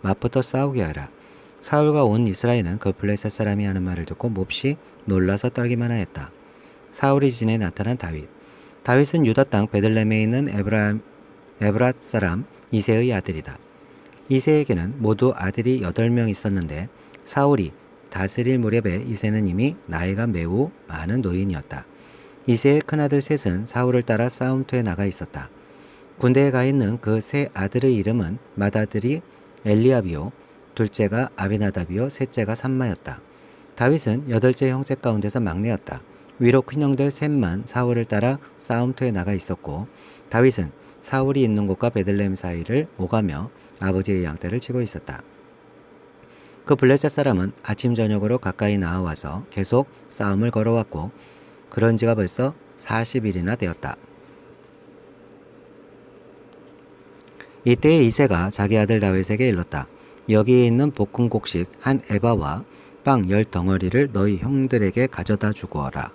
맞붙어 싸우게 하라. 사울과 온 이스라엘은 그 블레셋 사람이 하는 말을 듣고 몹시 놀라서 떨기만 하였다. 사울이 진에 나타난 다윗. 다윗은 유다 땅 베들레헴에 있는 에브랏 사람 이새의 아들이다. 이새에게는 모두 아들이 8명 있었는데 사울이 다스릴 무렵에 이새는 이미 나이가 매우 많은 노인이었다. 이새의 큰아들 셋은 사울을 따라 싸움터에 나가 있었다. 군대에 가 있는 그 세 아들의 이름은 맏아들이 엘리압이요 둘째가 아비나답이요 셋째가 삼마였다. 다윗은 8째 형제 가운데서 막내였다. 위로 큰 형들 셋만 사울을 따라 싸움터에 나가 있었고 다윗은 사울이 있는 곳과 베들레헴 사이를 오가며 아버지의 양떼를 치고 있었다. 그 블레셋 사람은 아침 저녁으로 가까이 나와와서 계속 싸움을 걸어왔고 그런 지가 벌써 40일이나 되었다. 이때에 이새가 자기 아들 다윗에게 일렀다. 여기에 있는 볶음곡식 한 에바와 빵 10덩어리를 너희 형들에게 가져다 주거라.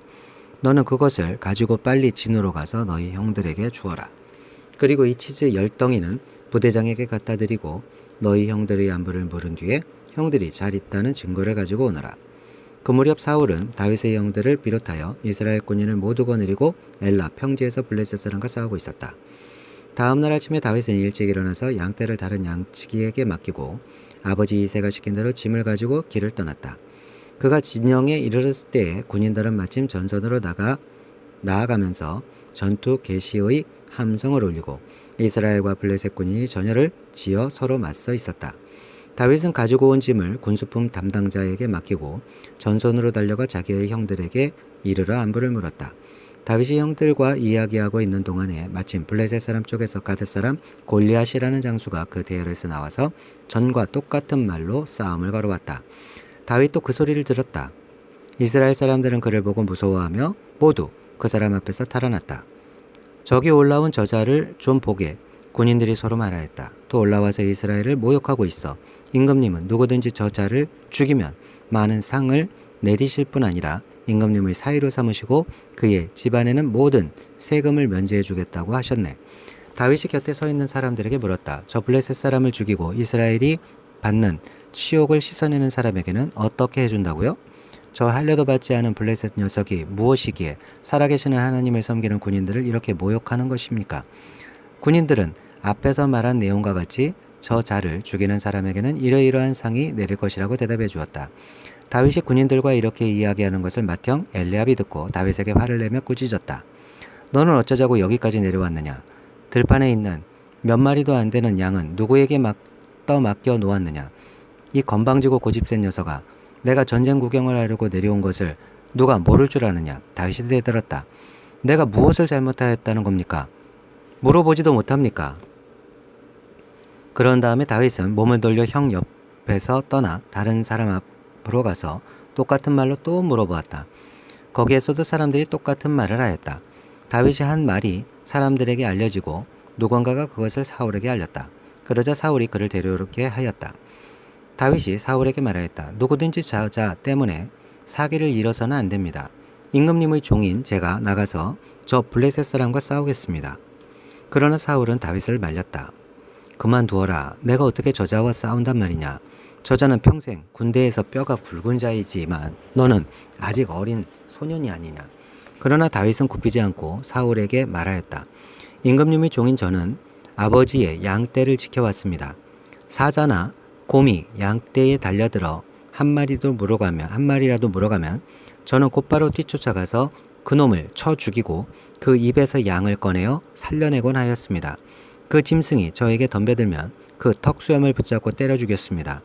너는 그것을 가지고 빨리 진으로 가서 너희 형들에게 주어라. 그리고 이 치즈 10덩이는 부대장에게 갖다 드리고 너희 형들의 안부를 물은 뒤에 형들이 잘 있다는 증거를 가지고 오너라. 그 무렵 사울은 다윗의 형들을 비롯하여 이스라엘 군인을 모두 거느리고 엘라 평지에서 블레셋 사람과 싸우고 있었다. 다음 날 아침에 다윗은 일찍 일어나서 양떼를 다른 양치기에게 맡기고 아버지 이새가 시킨 대로 짐을 가지고 길을 떠났다. 그가 진영에 이르렀을 때에 군인들은 마침 전선으로 나아가면서 전투 개시의 함성을 울리고 이스라엘과 블레셋 군인이 전열을 지어 서로 맞서 있었다. 다윗은 가지고 온 짐을 군수품 담당자에게 맡기고 전선으로 달려가 자기의 형들에게 이르러 안부를 물었다. 다윗이 형들과 이야기하고 있는 동안에 마침 블레셋 사람 쪽에서 가드 사람 골리앗이라는 장수가 그 대열에서 나와서 전과 똑같은 말로 싸움을 걸어왔다. 다윗도 그 소리를 들었다. 이스라엘 사람들은 그를 보고 무서워하며 모두 그 사람 앞에서 탈환났다. 저기 올라온 저자를 좀 보게. 군인들이 서로 말하였다. 또 올라와서 이스라엘을 모욕하고 있어. 임금님은 누구든지 저자를 죽이면 많은 상을 내리실 뿐 아니라 임금님의 사위로 삼으시고 그의 집안에는 모든 세금을 면제해 주겠다고 하셨네. 다윗이 곁에 서 있는 사람들에게 물었다. 저 블레셋 사람을 죽이고 이스라엘이 받는 치욕을 씻어내는 사람에게는 어떻게 해준다고요? 저 할례도 받지 않은 블레셋 녀석이 무엇이기에 살아계시는 하나님을 섬기는 군인들을 이렇게 모욕하는 것입니까? 군인들은 앞에서 말한 내용과 같이 저 자를 죽이는 사람에게는 이러이러한 상이 내릴 것이라고 대답해 주었다. 다윗이 군인들과 이렇게 이야기하는 것을 맏형 엘리압이 듣고 다윗에게 화를 내며 꾸짖었다. 너는 어쩌자고 여기까지 내려왔느냐? 들판에 있는 몇 마리도 안 되는 양은 누구에게 떠맡겨 놓았느냐? 이 건방지고 고집센 녀석아, 내가 전쟁 구경을 하려고 내려온 것을 누가 모를 줄 아느냐? 다윗이 대들었다. 내가 무엇을 잘못하였다는 겁니까? 물어보지도 못합니까? 그런 다음에 다윗은 몸을 돌려 형 옆에서 떠나 다른 사람 앞으로 가서 똑같은 말로 또 물어보았다. 거기에서도 사람들이 똑같은 말을 하였다. 다윗이 한 말이 사람들에게 알려지고 누군가가 그것을 사울에게 알렸다. 그러자 사울이 그를 데려오게 하였다. 다윗이 사울에게 말하였다. 누구든지 저자 때문에 사기를 잃어서는 안 됩니다. 임금님의 종인 제가 나가서 저 블레셋 사람과 싸우겠습니다. 그러나 사울은 다윗을 말렸다. 그만두어라. 내가 어떻게 저자와 싸운단 말이냐. 저자는 평생 군대에서 뼈가 굵은 자이지만 너는 아직 어린 소년이 아니냐. 그러나 다윗은 굽히지 않고 사울에게 말하였다. 임금님의 종인 저는 아버지의 양떼를 지켜왔습니다. 사자나 곰이 양떼에 달려들어 한 마리라도 물어가면 저는 곧바로 뛰쫓아가서 그놈을 쳐 죽이고 그 입에서 양을 꺼내어 살려내곤 하였습니다. 그 짐승이 저에게 덤벼들면 그 턱수염을 붙잡고 때려 죽였습니다.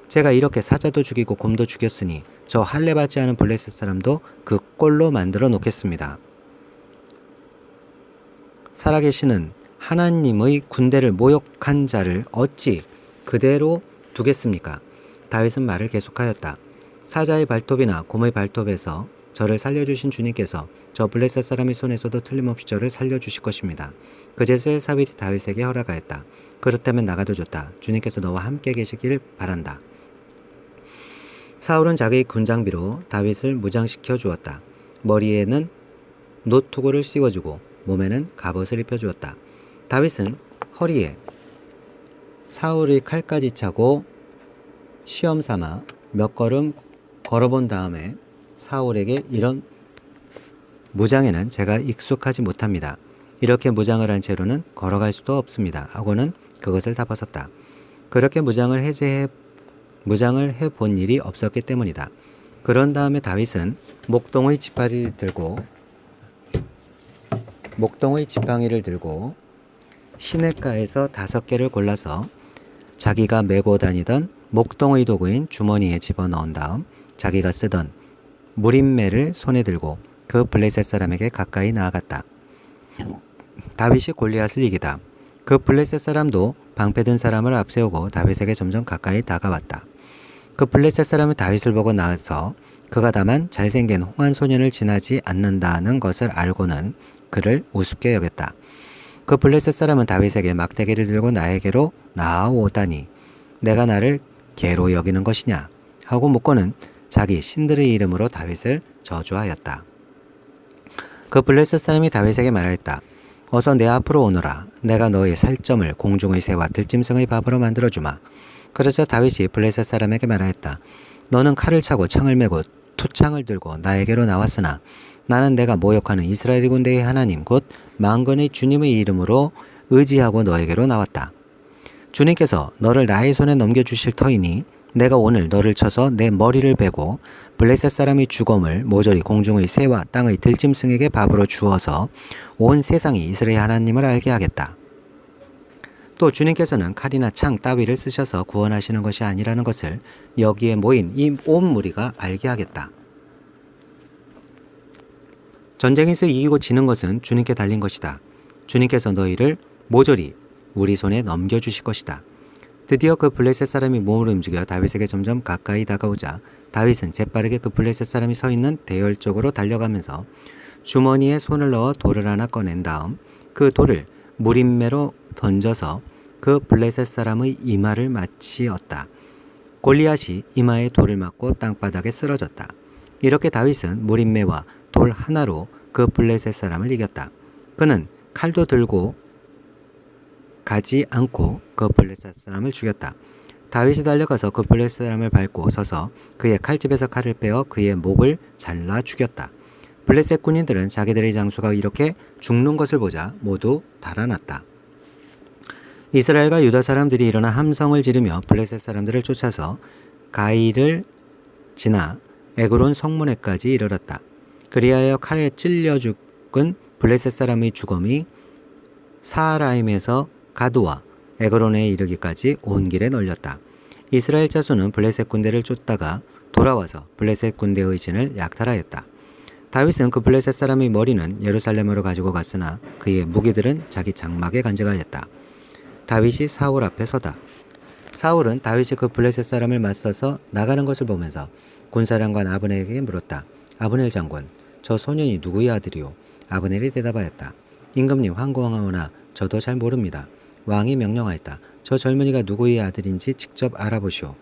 제가 이렇게 사자도 죽이고 곰도 죽였으니 저 할례 받지 않은 블레셋 사람도 그 꼴로 만들어 놓겠습니다. 살아계시는 하나님의 군대를 모욕한 자를 어찌 그대로 두겠습니까? 다윗은 말을 계속하였다. 사자의 발톱이나 곰의 발톱에서 저를 살려주신 주님께서 저 블레셋 사람의 손에서도 틀림없이 저를 살려주실 것입니다. 그제서야 사울이 다윗에게 허락하였다. 그렇다면 나가도 좋다. 주님께서 너와 함께 계시길 바란다. 사울은 자기의 군장비로 다윗을 무장시켜 주었다. 머리에는 노투구를 씌워주고 몸에는 갑옷을 입혀주었다. 다윗은 허리에 사울의 칼까지 차고 시험 삼아 몇 걸음 걸어본 다음에 사울에게 이런 무장에는 제가 익숙하지 못합니다. 이렇게 무장을 한 채로는 걸어갈 수도 없습니다. 하고는 그것을 다 벗었다. 그렇게 무장을 해본 일이 없었기 때문이다. 그런 다음에 다윗은 목동의 지팡이를 들고 시냇가에서 5개를 골라서 자기가 메고 다니던 목동의 도구인 주머니에 집어넣은 다음 자기가 쓰던 무림매를 손에 들고 그 블레셋 사람에게 가까이 나아갔다. 다윗이 골리앗을 이기다. 그 블레셋 사람도 방패든 사람을 앞세우고 다윗에게 점점 가까이 다가왔다. 그 블레셋 사람은 다윗을 보고 나서 그가 다만 잘생긴 홍한 소년을 지나지 않는다는 것을 알고는 그를 우습게 여겼다. 그 블레셋 사람은 다윗에게 막대기를 들고 나에게로 나아오다니 내가 나를 개로 여기는 것이냐 하고 묻고는 자기 신들의 이름으로 다윗을 저주하였다. 그 블레셋 사람이 다윗에게 말하였다. 어서 내 앞으로 오너라. 내가 너의 살점을 공중의 새와 들짐승의 밥으로 만들어주마. 그러자 다윗이 블레셋 사람에게 말하였다. 너는 칼을 차고 창을 메고 투창을 들고 나에게로 나왔으나 나는 내가 모욕하는 이스라엘 군대의 하나님 곧 만군의 주님의 이름으로 의지하고 너에게로 나왔다. 주님께서 너를 나의 손에 넘겨주실 터이니 내가 오늘 너를 쳐서 내 머리를 베고 블레셋 사람의 주검을 모조리 공중의 새와 땅의 들짐승에게 밥으로 주어서 온 세상이 이스라엘 하나님을 알게 하겠다. 또 주님께서는 칼이나 창 따위를 쓰셔서 구원하시는 것이 아니라는 것을 여기에 모인 이 온 무리가 알게 하겠다. 전쟁에서 이기고 지는 것은 주님께 달린 것이다. 주님께서 너희를 모조리 우리 손에 넘겨주실 것이다. 드디어 그 블레셋 사람이 몸을 움직여 다윗에게 점점 가까이 다가오자 다윗은 재빠르게 그 블레셋 사람이 서 있는 대열 쪽으로 달려가면서 주머니에 손을 넣어 돌을 하나 꺼낸 다음 그 돌을 무림매로 던져서 그 블레셋 사람의 이마를 맞이었다. 골리앗이 이마에 돌을 맞고 땅바닥에 쓰러졌다. 이렇게 다윗은 무림매와 돌 하나로 그 블레셋 사람을 이겼다. 그는 칼도 들고 가지 않고 그 블레셋 사람을 죽였다. 다윗이 달려가서 그 블레셋 사람을 밟고 서서 그의 칼집에서 칼을 빼어 그의 목을 잘라 죽였다. 블레셋 군인들은 자기들의 장수가 이렇게 죽는 것을 보자 모두 달아났다. 이스라엘과 유다 사람들이 일어나 함성을 지르며 블레셋 사람들을 쫓아서 가이를 지나 에그론 성문에까지 이르렀다. 그리하여 칼에 찔려 죽은 블레셋 사람의 주검이 사하라임에서 가드와 에그론에 이르기까지 온 길에 널렸다. 이스라엘 자손은 블레셋 군대를 쫓다가 돌아와서 블레셋 군대의 진을 약탈하였다. 다윗은 그 블레셋 사람의 머리는 예루살렘으로 가지고 갔으나 그의 무기들은 자기 장막에 간직하였다. 다윗이 사울 앞에 서다. 사울은 다윗이 그 블레셋 사람을 맞서서 나가는 것을 보면서 군사령관 아브넬에게 물었다. 아브넬 장군, 저 소년이 누구의 아들이오? 아브넬이 대답하였다. 임금님 황공하오나 저도 잘 모릅니다. 왕이 명령하였다. 저 젊은이가 누구의 아들인지 직접 알아보시오.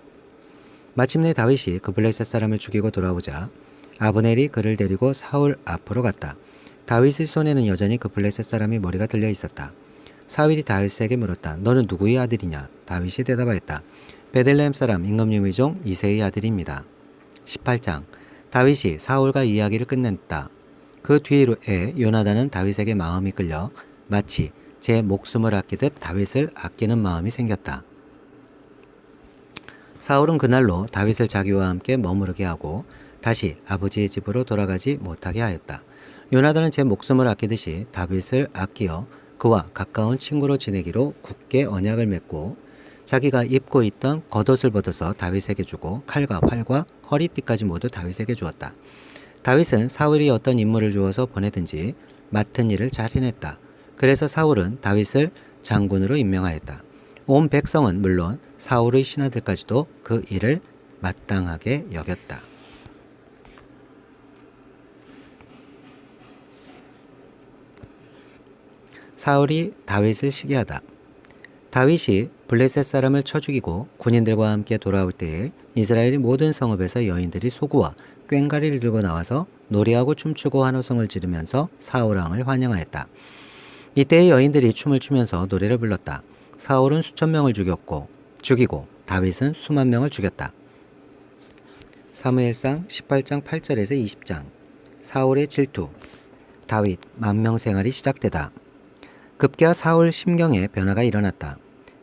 마침내 다윗이 그 블레셋 사람을 죽이고 돌아오자 아브넬이 그를 데리고 사울 앞으로 갔다. 다윗의 손에는 여전히 그 블레셋 사람의 머리가 들려 있었다. 사울이 다윗에게 물었다. 너는 누구의 아들이냐? 다윗이 대답하였다. 베들레헴 사람 임금님의 종 이새의 아들입니다. 18장. 다윗이 사울과 이야기를 끝냈다. 그 뒤에 요나단은 다윗에게 마음이 끌려 마치 제 목숨을 아끼듯 다윗을 아끼는 마음이 생겼다. 사울은 그날로 다윗을 자기와 함께 머무르게 하고 다시 아버지의 집으로 돌아가지 못하게 하였다. 요나단은 제 목숨을 아끼듯이 다윗을 아끼어 그와 가까운 친구로 지내기로 굳게 언약을 맺고 자기가 입고 있던 겉옷을 벗어서 다윗에게 주고 칼과 활과 허리띠까지 모두 다윗에게 주었다. 다윗은 사울이 어떤 임무를 주어서 보내든지 맡은 일을 잘 해냈다. 그래서 사울은 다윗을 장군으로 임명하였다. 온 백성은 물론 사울의 신하들까지도 그 일을 마땅하게 여겼다. 사울이 다윗을 시기하다. 다윗이 블레셋 사람을 쳐 죽이고 군인들과 함께 돌아올 때에 이스라엘의 모든 성읍에서 여인들이 소구와 꽹과리를 들고 나와서 노래하고 춤추고 환호성을 지르면서 사울 왕을 환영하였다. 이때의 여인들이 춤을 추면서 노래를 불렀다. 사울은 수천 명을 죽이고 다윗은 수만 명을 죽였다. 사무엘상 18장 8절에서 20장. 사울의 질투. 다윗 만명 생활이 시작되다. 급기야 사울 심경에 변화가 일어났다.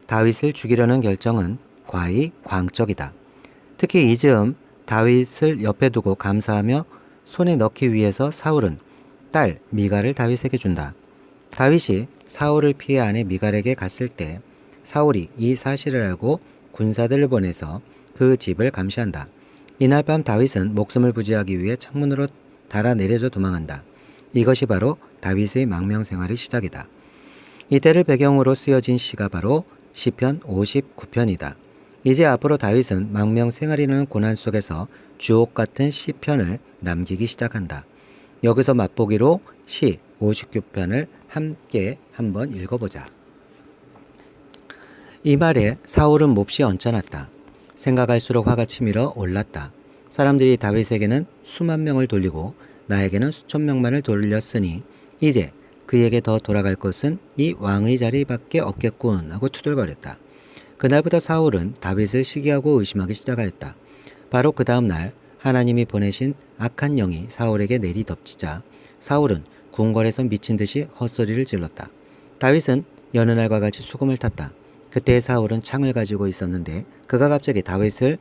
다윗을 죽이려는 결정은 과히 광적이다. 특히 이 즈음 다윗을 옆에 두고 감사하며 손에 넣기 위해서 사울은 딸 미갈을 다윗에게 준다. 다윗이 사울을 피해 아내 미갈에게 갔을 때 사울이 이 사실을 알고 군사들을 보내서 그 집을 감시한다. 이날 밤 다윗은 목숨을 부지하기 위해 창문으로 달아 내려져 도망한다. 이것이 바로 다윗의 망명 생활의 시작이다. 이때를 배경으로 쓰여진 시가 바로 시편 59편이다. 이제 앞으로 다윗은 망명 생활이라는 고난 속에서 주옥 같은 시편을 남기기 시작한다. 여기서 맛보기로 시 59편을 함께 한번 읽어보자. 이 말에 사울은 몹시 언짢았다. 생각할수록 화가 치밀어 올랐다. 사람들이 다윗에게는 수만 명을 돌리고 나에게는 수천 명만을 돌렸으니 이제 그에게 더 돌아갈 것은 이 왕의 자리밖에 없겠군 하고 투덜거렸다. 그날부터 사울은 다윗을 시기하고 의심하기 시작하였다. 바로 그 다음 날 하나님이 보내신 악한 영이 사울에게 내리덮치자 사울은 궁궐에서 미친 듯이 헛소리를 질렀다. 다윗은 여느 날과 같이 수금을 탔다. 그때 사울은 창을 가지고 있었는데 그가 갑자기 다윗을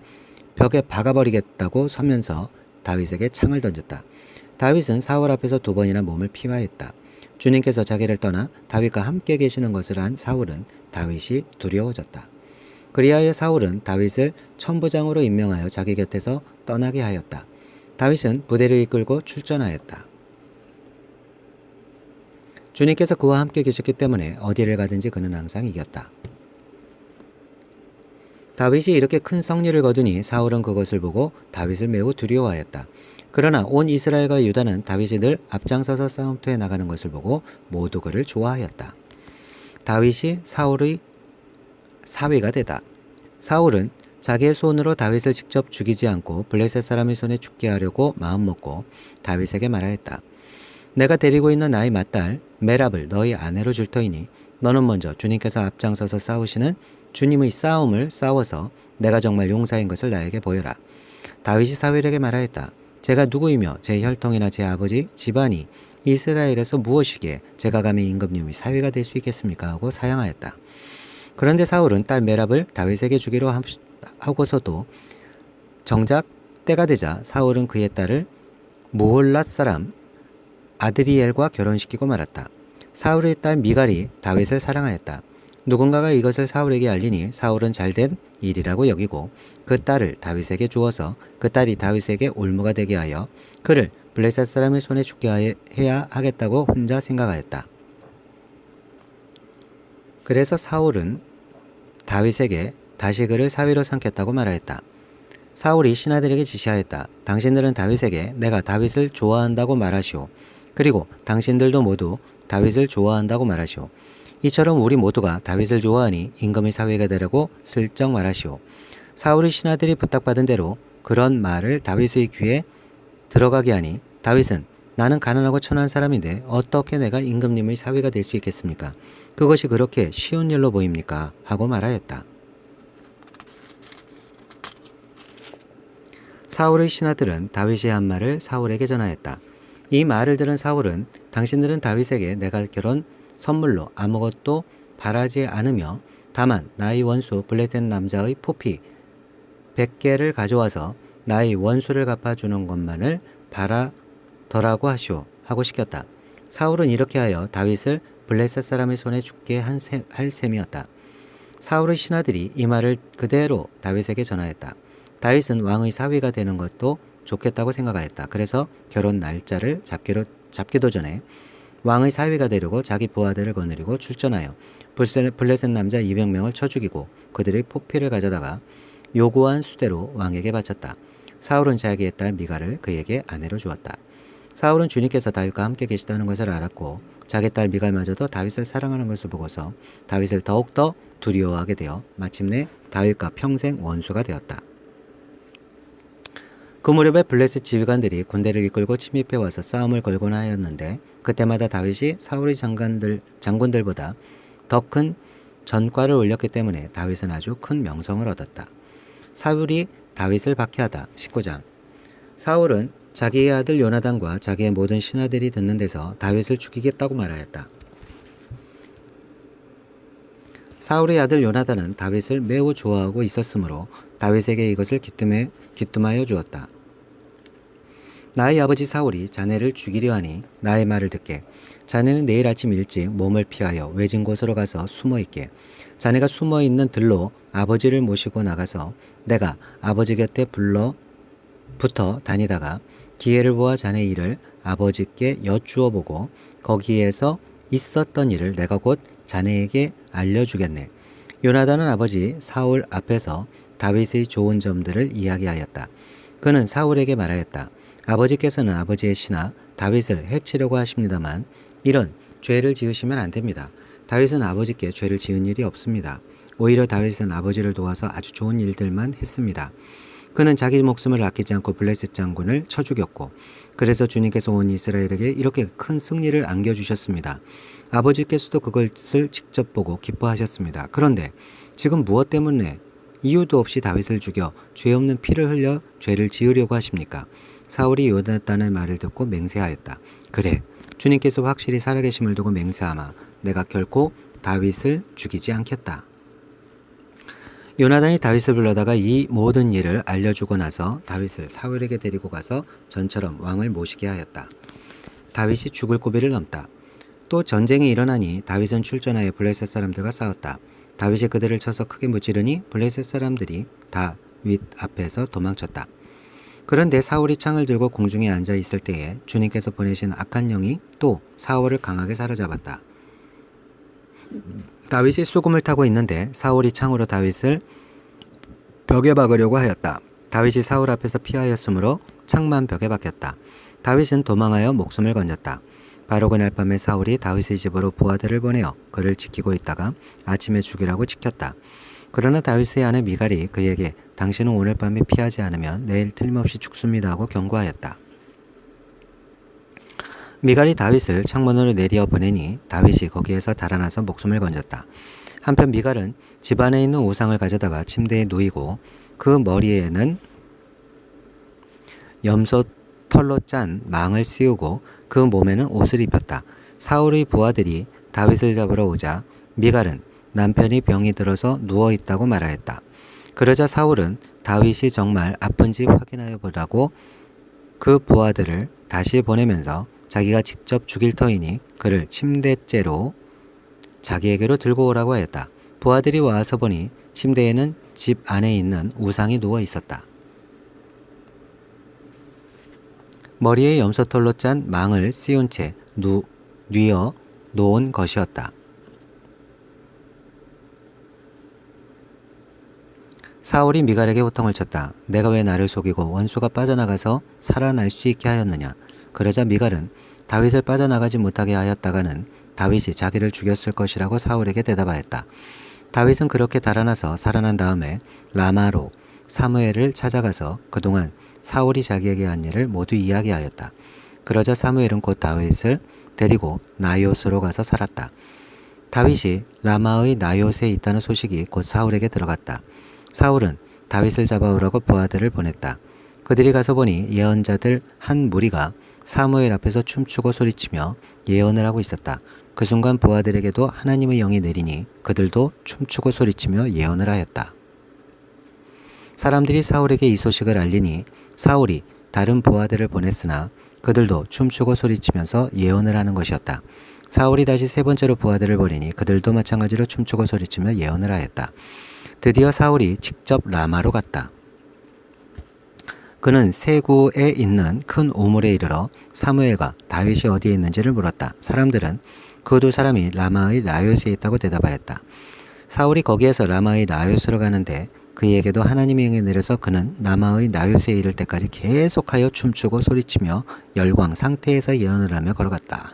벽에 박아버리겠다고 서면서 다윗에게 창을 던졌다. 다윗은 사울 앞에서 2번이나 몸을 피하였다. 주님께서 자기를 떠나 다윗과 함께 계시는 것을 안 사울은 다윗이 두려워졌다. 그리하여 사울은 다윗을 천부장으로 임명하여 자기 곁에서 떠나게 하였다. 다윗은 부대를 이끌고 출전하였다. 주님께서 그와 함께 계셨기 때문에 어디를 가든지 그는 항상 이겼다. 다윗이 이렇게 큰 승리를 거두니 사울은 그것을 보고 다윗을 매우 두려워하였다. 그러나 온 이스라엘과 유다는 다윗이 늘 앞장서서 싸움터에 나가는 것을 보고 모두 그를 좋아하였다. 다윗이 사울의 사위가 되다. 사울은 자기의 손으로 다윗을 직접 죽이지 않고 블레셋 사람의 손에 죽게 하려고 마음먹고 다윗에게 말하였다. 내가 데리고 있는 나의 맏딸 메랍을 너희 아내로 줄 터이니 너는 먼저 주님께서 앞장서서 싸우시는 주님의 싸움을 싸워서 내가 정말 용사인 것을 나에게 보여라. 다윗이 사울에게 말하였다. 제가 누구이며 제 혈통이나 제 아버지 집안이 이스라엘에서 무엇이기에 제가 감히 임금님의 사위가 될 수 있겠습니까? 하고 사양하였다. 그런데 사울은 딸 메랍을 다윗에게 주기로 하고서도 정작 때가 되자 사울은 그의 딸을 무홀랏 사람 아드리엘과 결혼시키고 말았다. 사울의 딸 미갈이 다윗을 사랑하였다. 누군가가 이것을 사울에게 알리니 사울은 잘된 일이라고 여기고 그 딸을 다윗에게 주어서 그 딸이 다윗에게 올무가 되게 하여 그를 블레셋 사람의 손에 죽게 해야 하겠다고 혼자 생각하였다. 그래서 사울은 다윗에게 다시 그를 사위로 삼겠다고 말하였다. 사울이 신하들에게 지시하였다. 당신들은 다윗에게 내가 다윗을 좋아한다고 말하시오. 그리고 당신들도 모두 다윗을 좋아한다고 말하시오. 이처럼 우리 모두가 다윗을 좋아하니 임금의 사위가 되라고 슬쩍 말하시오. 사울의 신하들이 부탁받은 대로 그런 말을 다윗의 귀에 들어가게 하니 다윗은 나는 가난하고 천한 사람인데 어떻게 내가 임금님의 사위가 될 수 있겠습니까? 그것이 그렇게 쉬운 일로 보입니까? 하고 말하였다. 사울의 신하들은 다윗이 한 말을 사울에게 전하였다. 이 말을 들은 사울은 당신들은 다윗에게 내가 결혼 선물로 아무것도 바라지 않으며 다만 나의 원수 블레셋 남자의 포피 100개를 가져와서 나의 원수를 갚아주는 것만을 바라더라고 하시오 하고 시켰다. 사울은 이렇게 하여 다윗을 블레셋 사람의 손에 죽게 할 셈이었다. 사울의 신하들이 이 말을 그대로 다윗에게 전하였다. 다윗은 왕의 사위가 되는 것도 좋겠다고 생각하였다. 그래서 결혼 날짜를 잡기도 전에 왕의 사위가 되려고 자기 부하들을 거느리고 출전하여 블레셋 남자 200명을 쳐 죽이고 그들의 포피를 가져다가 요구한 수대로 왕에게 바쳤다. 사울은 자기의 딸 미갈을 그에게 아내로 주었다. 사울은 주님께서 다윗과 함께 계시다는 것을 알았고 자기 딸 미갈마저도 다윗을 사랑하는 것을 보고서 다윗을 더욱더 두려워하게 되어 마침내 다윗과 평생 원수가 되었다. 그 무렵에 블레셋 지휘관들이 군대를 이끌고 침입해 와서 싸움을 걸곤 하였는데 그때마다 다윗이 사울의 장군들보다 더 큰 전과를 올렸기 때문에 다윗은 아주 큰 명성을 얻었다. 사울이 다윗을 박해하다. 19장. 사울은 자기의 아들 요나단과 자기의 모든 신하들이 듣는 데서 다윗을 죽이겠다고 말하였다. 사울의 아들 요나단은 다윗을 매우 좋아하고 있었으므로 다윗에게 이것을 귀뜸하여 주었다. 나의 아버지 사울이 자네를 죽이려 하니 나의 말을 듣게. 자네는 내일 아침 일찍 몸을 피하여 외진 곳으로 가서 숨어 있게. 자네가 숨어 있는 들로 아버지를 모시고 나가서 내가 아버지 곁에 붙어 다니다가 기회를 보아 자네 일을 아버지께 여쭈어 보고 거기에서 있었던 일을 내가 곧 자네에게 알려주겠네. 요나단은 아버지 사울 앞에서 다윗의 좋은 점들을 이야기하였다. 그는 사울에게 말하였다. 아버지께서는 아버지의 신하 다윗을 해치려고 하십니다만 이런 죄를 지으시면 안 됩니다. 다윗은 아버지께 죄를 지은 일이 없습니다. 오히려 다윗은 아버지를 도와서 아주 좋은 일들만 했습니다. 그는 자기 목숨을 아끼지 않고 블레셋 장군을 쳐 죽였고 그래서 주님께서 온 이스라엘에게 이렇게 큰 승리를 안겨주셨습니다. 아버지께서도 그것을 직접 보고 기뻐하셨습니다. 그런데 지금 무엇 때문에 이유도 없이 다윗을 죽여 죄 없는 피를 흘려 죄를 지으려고 하십니까? 사울이 요나단의 말을 듣고 맹세하였다. 그래, 주님께서 확실히 살아계심을 두고 맹세하마 내가 결코 다윗을 죽이지 않겠다. 요나단이 다윗을 불러다가 이 모든 일을 알려주고 나서 다윗을 사울에게 데리고 가서 전처럼 왕을 모시게 하였다. 다윗이 죽을 고비를 넘다. 또 전쟁이 일어나니 다윗은 출전하여 블레셋 사람들과 싸웠다. 다윗이 그들을 쳐서 크게 무찌르니 블레셋 사람들이 다윗 앞에서 도망쳤다. 그런데 사울이 창을 들고 공중에 앉아 있을 때에 주님께서 보내신 악한 영이 또 사울을 강하게 사로잡았다. 다윗이 수금을 타고 있는데 사울이 창으로 다윗을 벽에 박으려고 하였다. 다윗이 사울 앞에서 피하였으므로 창만 벽에 박혔다. 다윗은 도망하여 목숨을 건졌다. 바로 그날 밤에 사울이 다윗의 집으로 부하들을 보내어 그를 지키고 있다가 아침에 죽이라고 지켰다. 그러나 다윗의 아내 미갈이 그에게 당신은 오늘 밤에 피하지 않으면 내일 틀림없이 죽습니다 하고 경고하였다. 미갈이 다윗을 창문으로 내리어 보내니 다윗이 거기에서 달아나서 목숨을 건졌다. 한편 미갈은 집 안에 있는 우상을 가져다가 침대에 누이고 그 머리에는 염소 털로 짠 망을 씌우고 그 몸에는 옷을 입혔다. 사울의 부하들이 다윗을 잡으러 오자 미갈은 남편이 병이 들어서 누워있다고 말하였다. 그러자 사울은 다윗이 정말 아픈지 확인하여 보라고 그 부하들을 다시 보내면서 자기가 직접 죽일 터이니 그를 침대째로 자기에게로 들고 오라고 하였다. 부하들이 와서 보니 침대에는 집 안에 있는 우상이 누워 있었다. 머리에 염소털로 짠 망을 씌운 채 뉘어 놓은 것이었다. 사울이 미갈에게 호통을 쳤다. 내가 왜 나를 속이고 원수가 빠져나가서 살아날 수 있게 하였느냐. 그러자 미갈은 다윗을 빠져나가지 못하게 하였다가는 다윗이 자기를 죽였을 것이라고 사울에게 대답하였다. 다윗은 그렇게 달아나서 살아난 다음에 라마로 사무엘을 찾아가서 그동안 사울이 자기에게 한 일을 모두 이야기하였다. 그러자 사무엘은 곧 다윗을 데리고 나요스로 가서 살았다. 다윗이 라마의 나요스에 있다는 소식이 곧 사울에게 들어갔다. 사울은 다윗을 잡아오라고 부하들을 보냈다. 그들이 가서 보니 예언자들 한 무리가 사무엘 앞에서 춤추고 소리치며 예언을 하고 있었다. 그 순간 부하들에게도 하나님의 영이 내리니 그들도 춤추고 소리치며 예언을 하였다. 사람들이 사울에게 이 소식을 알리니 사울이 다른 부하들을 보냈으나 그들도 춤추고 소리치면서 예언을 하는 것이었다. 사울이 다시 세 번째로 부하들을 보내니 그들도 마찬가지로 춤추고 소리치며 예언을 하였다. 드디어 사울이 직접 라마로 갔다. 그는 세구에 있는 큰 우물에 이르러 사무엘과 다윗이 어디에 있는지를 물었다. 사람들은 그 두 사람이 라마의 나요스에 있다고 대답하였다. 사울이 거기에서 라마의 나요스로 가는데 그에게도 하나님의 영이 내려서 그는 라마의 나요스에 이를 때까지 계속하여 춤추고 소리치며 열광 상태에서 예언을 하며 걸어갔다.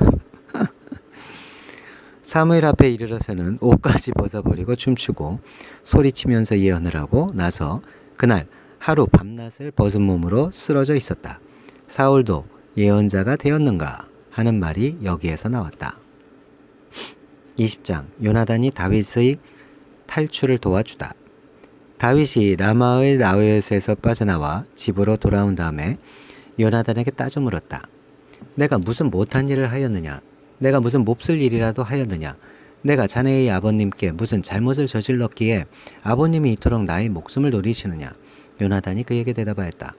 사무엘 앞에 이르러서는 옷까지 벗어버리고 춤추고 소리치면서 예언을 하고 나서 그날 하루 밤낮을 벗은 몸으로 쓰러져 있었다. 사울도 예언자가 되었는가 하는 말이 여기에서 나왔다. 20장 요나단이 다윗의 탈출을 도와주다. 다윗이 라마의 나요스에서 빠져나와 집으로 돌아온 다음에 요나단에게 따져 물었다. 내가 무슨 못한 일을 하였느냐? 내가 무슨 몹쓸 일이라도 하였느냐? 내가 자네의 아버님께 무슨 잘못을 저질렀기에 아버님이 이토록 나의 목숨을 노리시느냐? 요나단이 그에게 대답하였다.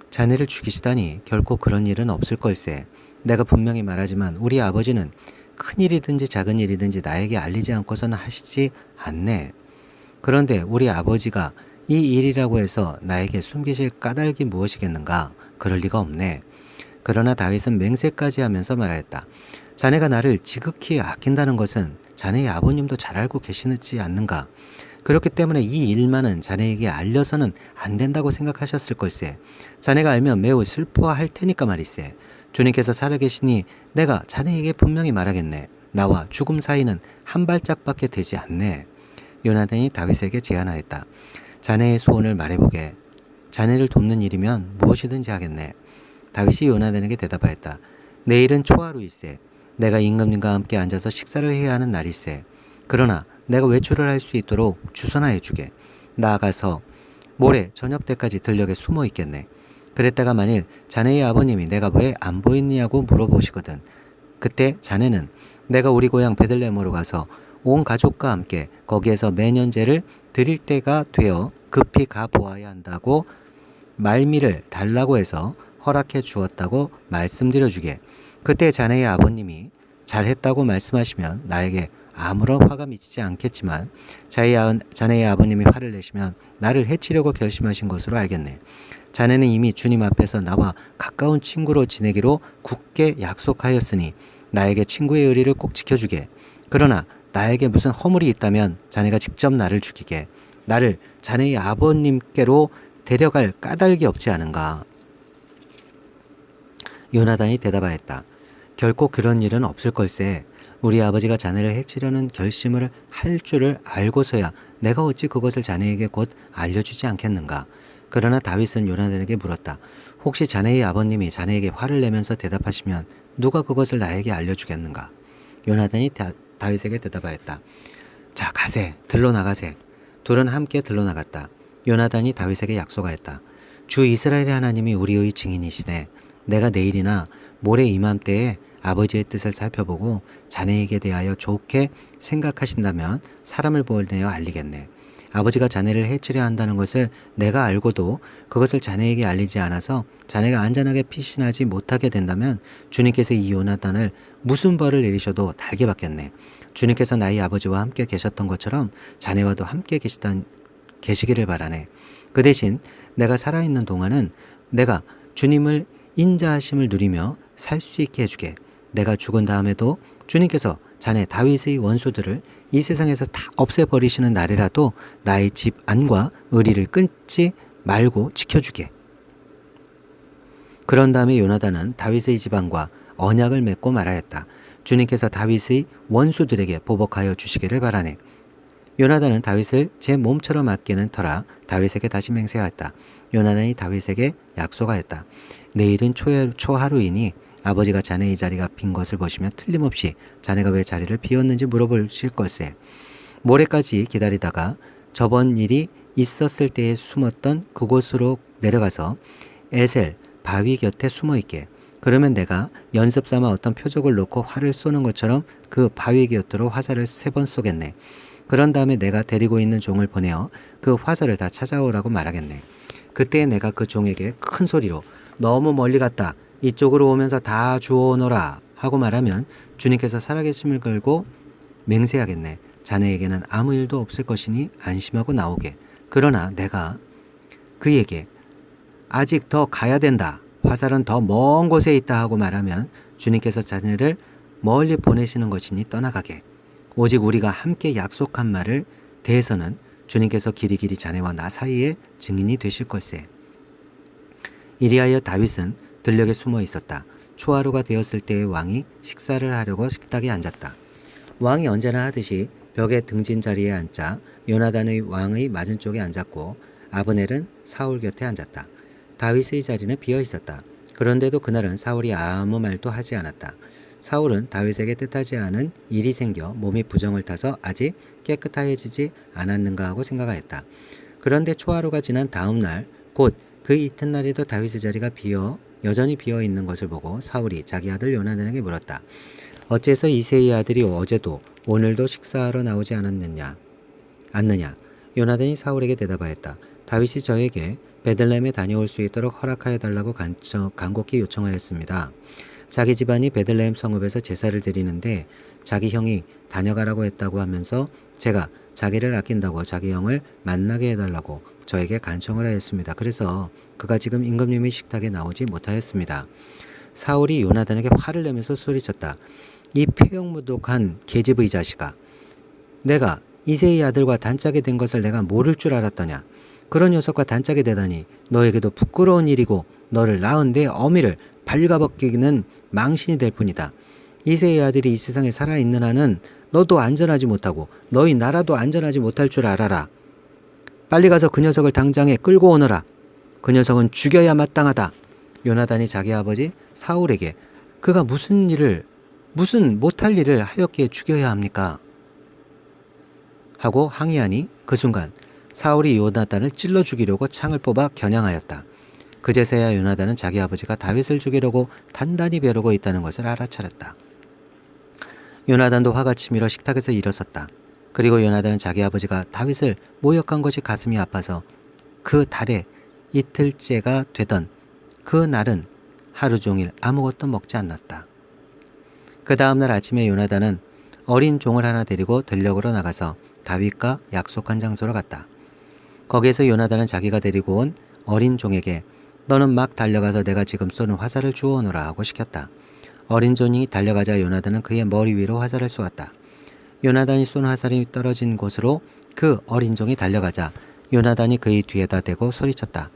자네를 죽이시다니 결코 그런 일은 없을 걸세. 내가 분명히 말하지만 우리 아버지는 큰 일이든지 작은 일이든지 나에게 알리지 않고서는 하시지 않네. 그런데 우리 아버지가 이 일이라고 해서 나에게 숨기실 까닭이 무엇이겠는가? 그럴 리가 없네. 그러나 다윗은 맹세까지 하면서 말하였다. 자네가 나를 지극히 아낀다는 것은 자네의 아버님도 잘 알고 계시지 않는가? 그렇기 때문에 이 일만은 자네에게 알려서는 안 된다고 생각하셨을 걸세. 자네가 알면 매우 슬퍼할 테니까 말이세. 주님께서 살아계시니 내가 자네에게 분명히 말하겠네. 나와 죽음 사이는 한 발짝밖에 되지 않네. 요나단이 다윗에게 제안하였다. 자네의 소원을 말해보게. 자네를 돕는 일이면 무엇이든지 하겠네. 다윗이 요나단에게 대답하였다. 내일은 초하루일세. 내가 임금님과 함께 앉아서 식사를 해야 하는 날일세. 그러나 내가 외출을 할 수 있도록 주선하여 주게. 나아가서 모레 저녁 때까지 들녘에 숨어 있겠네. 그랬다가 만일 자네의 아버님이 내가 왜 안 보이느냐고 물어보시거든. 그때 자네는 내가 우리 고향 베들레헴으로 가서 온 가족과 함께 거기에서 매년제를 드릴 때가 되어 급히 가보아야 한다고 말미를 달라고 해서 허락해 주었다고 말씀드려 주게. 그때 자네의 아버님이 잘했다고 말씀하시면 나에게 아무런 화가 미치지 않겠지만 자네의 아버님이 화를 내시면 나를 해치려고 결심하신 것으로 알겠네. 자네는 이미 주님 앞에서 나와 가까운 친구로 지내기로 굳게 약속하였으니 나에게 친구의 의리를 꼭 지켜주게. 그러나 나에게 무슨 허물이 있다면 자네가 직접 나를 죽이게. 나를 자네의 아버님께로 데려갈 까닭이 없지 않은가. 요나단이 대답하였다. 결코 그런 일은 없을 걸세. 우리 아버지가 자네를 해치려는 결심을 할 줄을 알고서야 내가 어찌 그것을 자네에게 곧 알려주지 않겠는가. 그러나 다윗은 요나단에게 물었다. 혹시 자네의 아버님이 자네에게 화를 내면서 대답하시면 누가 그것을 나에게 알려주겠는가. 요나단이 다윗에게 대답하였다. 자, 가세. 들러 나가세. 둘은 함께 들러 나갔다. 요나단이 다윗에게 약속하였다. 주 이스라엘의 하나님이 우리의 증인이시네. 내가 내일이나 모레 이맘때에 아버지의 뜻을 살펴보고 자네에게 대하여 좋게 생각하신다면 사람을 보내어 알리겠네. 아버지가 자네를 해치려 한다는 것을 내가 알고도 그것을 자네에게 알리지 않아서 자네가 안전하게 피신하지 못하게 된다면 주님께서 이 요나단을 무슨 벌을 내리셔도 달게 받겠네. 주님께서 나의 아버지와 함께 계셨던 것처럼 자네와도 함께 계시기를 바라네. 그 대신 내가 살아있는 동안은 내가 주님을 인자하심을 누리며 살 수 있게 해주게. 내가 죽은 다음에도 주님께서 자네 다윗의 원수들을 이 세상에서 다 없애버리시는 날이라도 나의 집 안과 의리를 끊지 말고 지켜주게. 그런 다음에 요나단은 다윗의 집안과 언약을 맺고 말하였다. 주님께서 다윗의 원수들에게 보복하여 주시기를 바라네. 요나단은 다윗을 제 몸처럼 아끼는 터라 다윗에게 다시 맹세하였다. 요나단이 다윗에게 약속하였다. 내일은 초하루이니 아버지가 자네의 자리가 빈 것을 보시면 틀림없이 자네가 왜 자리를 비웠는지 물어보실 걸세. 모레까지 기다리다가 저번 일이 있었을 때에 숨었던 그곳으로 내려가서 에셀 바위 곁에 숨어있게. 그러면 내가 연습 삼아 어떤 표적을 놓고 활을 쏘는 것처럼 그 바위 곁으로 화살을 3번 쏘겠네. 그런 다음에 내가 데리고 있는 종을 보내어 그 화살을 다 찾아오라고 말하겠네. 그때 내가 그 종에게 큰 소리로 너무 멀리 갔다. 이쪽으로 오면서 다 주워오너라 하고 말하면 주님께서 살아계심을 걸고 맹세하겠네. 자네에게는 아무 일도 없을 것이니 안심하고 나오게. 그러나 내가 그에게 아직 더 가야 된다. 화살은 더 먼 곳에 있다 하고 말하면 주님께서 자네를 멀리 보내시는 것이니 떠나가게. 오직 우리가 함께 약속한 말을 대해서는 주님께서 길이길이 자네와 나 사이에 증인이 되실 걸세. 이리하여 다윗은 들녘에 숨어 있었다. 초하루가 되었을 때의 왕이 식사를 하려고 식탁에 앉았다. 왕이 언제나 하듯이 벽에 등진 자리에 앉자 요나단의 왕의 맞은쪽에 앉았고 아브넬은 사울 곁에 앉았다. 다윗의 자리는 비어 있었다. 그런데도 그날은 사울이 아무 말도 하지 않았다. 사울은 다윗에게 뜻하지 않은 일이 생겨 몸이 부정을 타서 아직 깨끗해지지 않았는가 하고 생각하였다. 그런데 초하루가 지난 다음 날, 곧 그 이튿날에도 다윗의 자리가 여전히 비어 있는 것을 보고 사울이 자기 아들 요나단에게 물었다. 어째서 이새의 아들이 어제도 오늘도 식사하러 나오지 않느냐? 요나단이 사울에게 대답하였다. 다윗이 저에게 베들레헴에 다녀올 수 있도록 허락하여 달라고 간곡히 요청하였습니다. 자기 집안이 베들레헴 성읍에서 제사를 드리는데 자기 형이 다녀가라고 했다고 하면서 제가 자기를 아낀다고 자기 형을 만나게 해달라고 저에게 간청을 하였습니다. 그래서 그가 지금 임금님의 식탁에 나오지 못하였습니다. 사울이 요나단에게 화를 내면서 소리쳤다. 이 폐역무독한 계집의 자식아, 내가 이새의 아들과 단짝이 된 것을 내가 모를 줄 알았더냐. 그런 녀석과 단짝이 되다니 너에게도 부끄러운 일이고 너를 낳은 내 어미를 발가벗기는 망신이 될 뿐이다. 이새의 아들이 이 세상에 살아있는 한은 너도 안전하지 못하고 너희 나라도 안전하지 못할 줄 알아라. 빨리 가서 그 녀석을 당장에 끌고 오너라. 그 녀석은 죽여야 마땅하다. 요나단이 자기 아버지 사울에게 그가 무슨 못할 일을 하였기에 죽여야 합니까? 하고 항의하니 그 순간 사울이 요나단을 찔러 죽이려고 창을 뽑아 겨냥하였다. 그제서야 요나단은 자기 아버지가 다윗을 죽이려고 단단히 벼르고 있다는 것을 알아차렸다. 요나단도 화가 치밀어 식탁에서 일어섰다. 그리고 요나단은 자기 아버지가 다윗을 모욕한 것이 가슴이 아파서 그 달에 이틀째가 되던 그 날은 하루 종일 아무것도 먹지 않았다. 그 다음날 아침에 요나단은 어린 종을 하나 데리고 들녘으로 나가서 다윗과 약속한 장소로 갔다. 거기에서 요나단은 자기가 데리고 온 어린 종에게 너는 막 달려가서 내가 지금 쏘는 화살을 주워오너라 하고 시켰다. 어린 종이 달려가자 요나단은 그의 머리 위로 화살을 쏘았다. 요나단이 쏜 화살이 떨어진 곳으로 그 어린 종이 달려가자 요나단이 그의 뒤에다 대고 소리쳤다.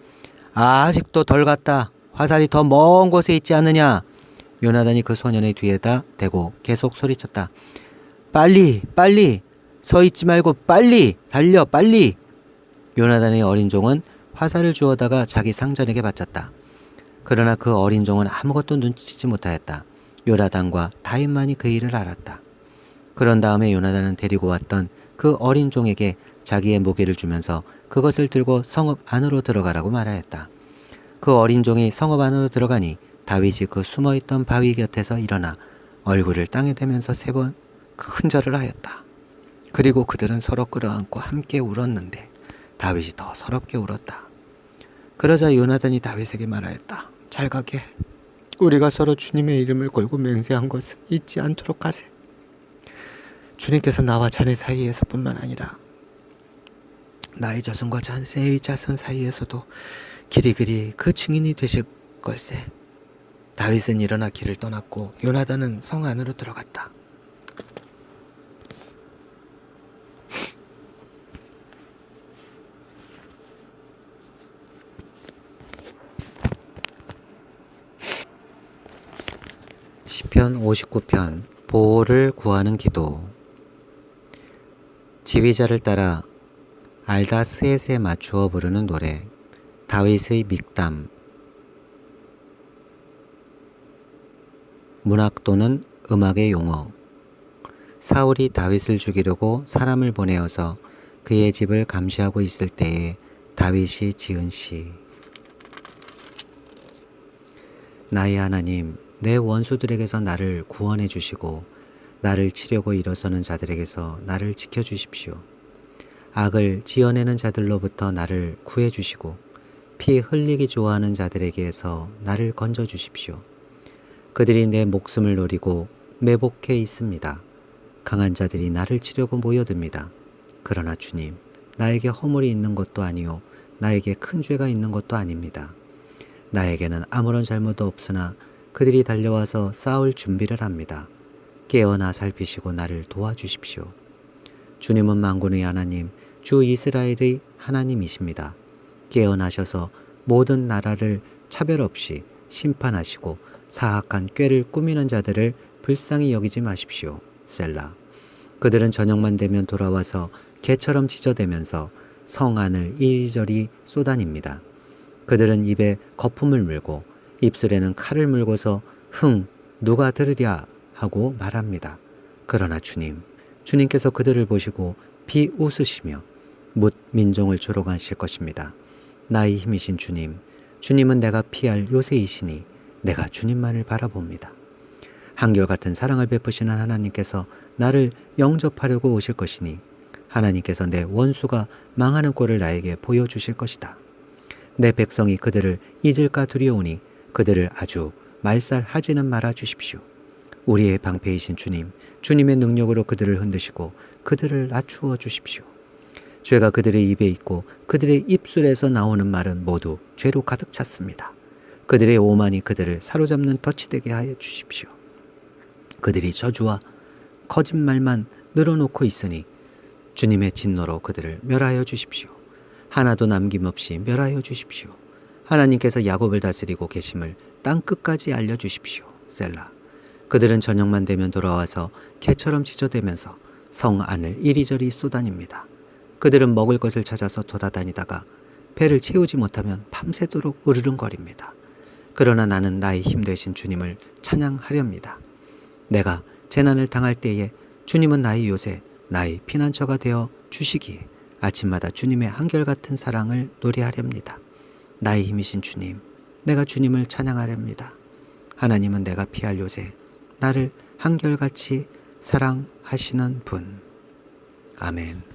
아직도 덜 갔다. 화살이 더 먼 곳에 있지 않느냐. 요나단이 그 소년의 뒤에다 대고 계속 소리쳤다. 빨리 서 있지 말고 빨리 달려 빨리. 요나단의 어린 종은 화살을 주워다가 자기 상전에게 바쳤다. 그러나 그 어린 종은 아무것도 눈치채지 못하였다. 요나단과 다윗만이 그 일을 알았다. 그런 다음에 요나단은 데리고 왔던 그 어린 종에게 자기의 무기를 주면서 그것을 들고 성읍 안으로 들어가라고 말하였다. 그 어린 종이 성읍 안으로 들어가니 다윗이 그 숨어있던 바위 곁에서 일어나 얼굴을 땅에 대면서 3번 큰 절을 하였다. 그리고 그들은 서로 끌어안고 함께 울었는데 다윗이 더 서럽게 울었다. 그러자 요나단이 다윗에게 말하였다. 잘 가게. 우리가 서로 주님의 이름을 걸고 맹세한 것을 잊지 않도록 하세. 주님께서 나와 자네 사이에서 뿐만 아니라 나의 자손과 자네의 자손 사이에서도 길이길이 그 증인이 되실 걸세. 다윗은 일어나 길을 떠났고 요나단은 성 안으로 들어갔다. 시편 59편 보호를 구하는 기도. 지휘자를 따라 알다스엣에 맞추어 부르는 노래. 다윗의 믹담. 문학 또는 음악의 용어. 사울이 다윗을 죽이려고 사람을 보내어서 그의 집을 감시하고 있을 때에 다윗이 지은 시. 나의 하나님, 내 원수들에게서 나를 구원해 주시고 나를 치려고 일어서는 자들에게서 나를 지켜주십시오. 악을 지어내는 자들로부터 나를 구해 주시고 피 흘리기 좋아하는 자들에게서 나를 건져 주십시오. 그들이 내 목숨을 노리고 매복해 있습니다. 강한 자들이 나를 치려고 모여듭니다. 그러나 주님, 나에게 허물이 있는 것도 아니요 나에게 큰 죄가 있는 것도 아닙니다. 나에게는 아무런 잘못도 없으나 그들이 달려와서 싸울 준비를 합니다. 깨어나 살피시고 나를 도와주십시오. 주님은 만군의 하나님, 주 이스라엘의 하나님이십니다. 깨어나셔서 모든 나라를 차별 없이 심판하시고 사악한 꾀를 꾸미는 자들을 불쌍히 여기지 마십시오. 셀라. 그들은 저녁만 되면 돌아와서 개처럼 짖어대면서 성 안을 이리저리 쏘다닙니다. 그들은 입에 거품을 물고 입술에는 칼을 물고서 흥 누가 들으랴 하고 말합니다. 그러나 주님께서 그들을 보시고 비웃으시며 뭇 민종을 조롱하실 것입니다. 나의 힘이신 주님은 내가 피할 요새이시니 내가 주님만을 바라봅니다. 한결같은 사랑을 베푸시는 하나님께서 나를 영접하려고 오실 것이니 하나님께서 내 원수가 망하는 꼴을 나에게 보여주실 것이다. 내 백성이 그들을 잊을까 두려우니 그들을 아주 말살하지는 말아 주십시오. 우리의 방패이신 주님의 능력으로 그들을 흔드시고 그들을 낮추어 주십시오. 죄가 그들의 입에 있고 그들의 입술에서 나오는 말은 모두 죄로 가득 찼습니다. 그들의 오만이 그들을 사로잡는 덫이 되게 하여 주십시오. 그들이 저주와 거짓말만 늘어놓고 있으니 주님의 진노로 그들을 멸하여 주십시오. 하나도 남김없이 멸하여 주십시오. 하나님께서 야곱을 다스리고 계심을 땅 끝까지 알려주십시오. 셀라. 그들은 저녁만 되면 돌아와서 개처럼 짖어대면서 성 안을 이리저리 쏘다닙니다. 그들은 먹을 것을 찾아서 돌아다니다가 배를 채우지 못하면 밤새도록 으르렁거립니다. 그러나 나는 나의 힘 되신 주님을 찬양하렵니다. 내가 재난을 당할 때에 주님은 나의 요새, 나의 피난처가 되어 주시기에 아침마다 주님의 한결같은 사랑을 노래하렵니다. 나의 힘이신 주님, 내가 주님을 찬양하렵니다. 하나님은 내가 피할 요새, 나를 한결같이 사랑하시는 분. 아멘.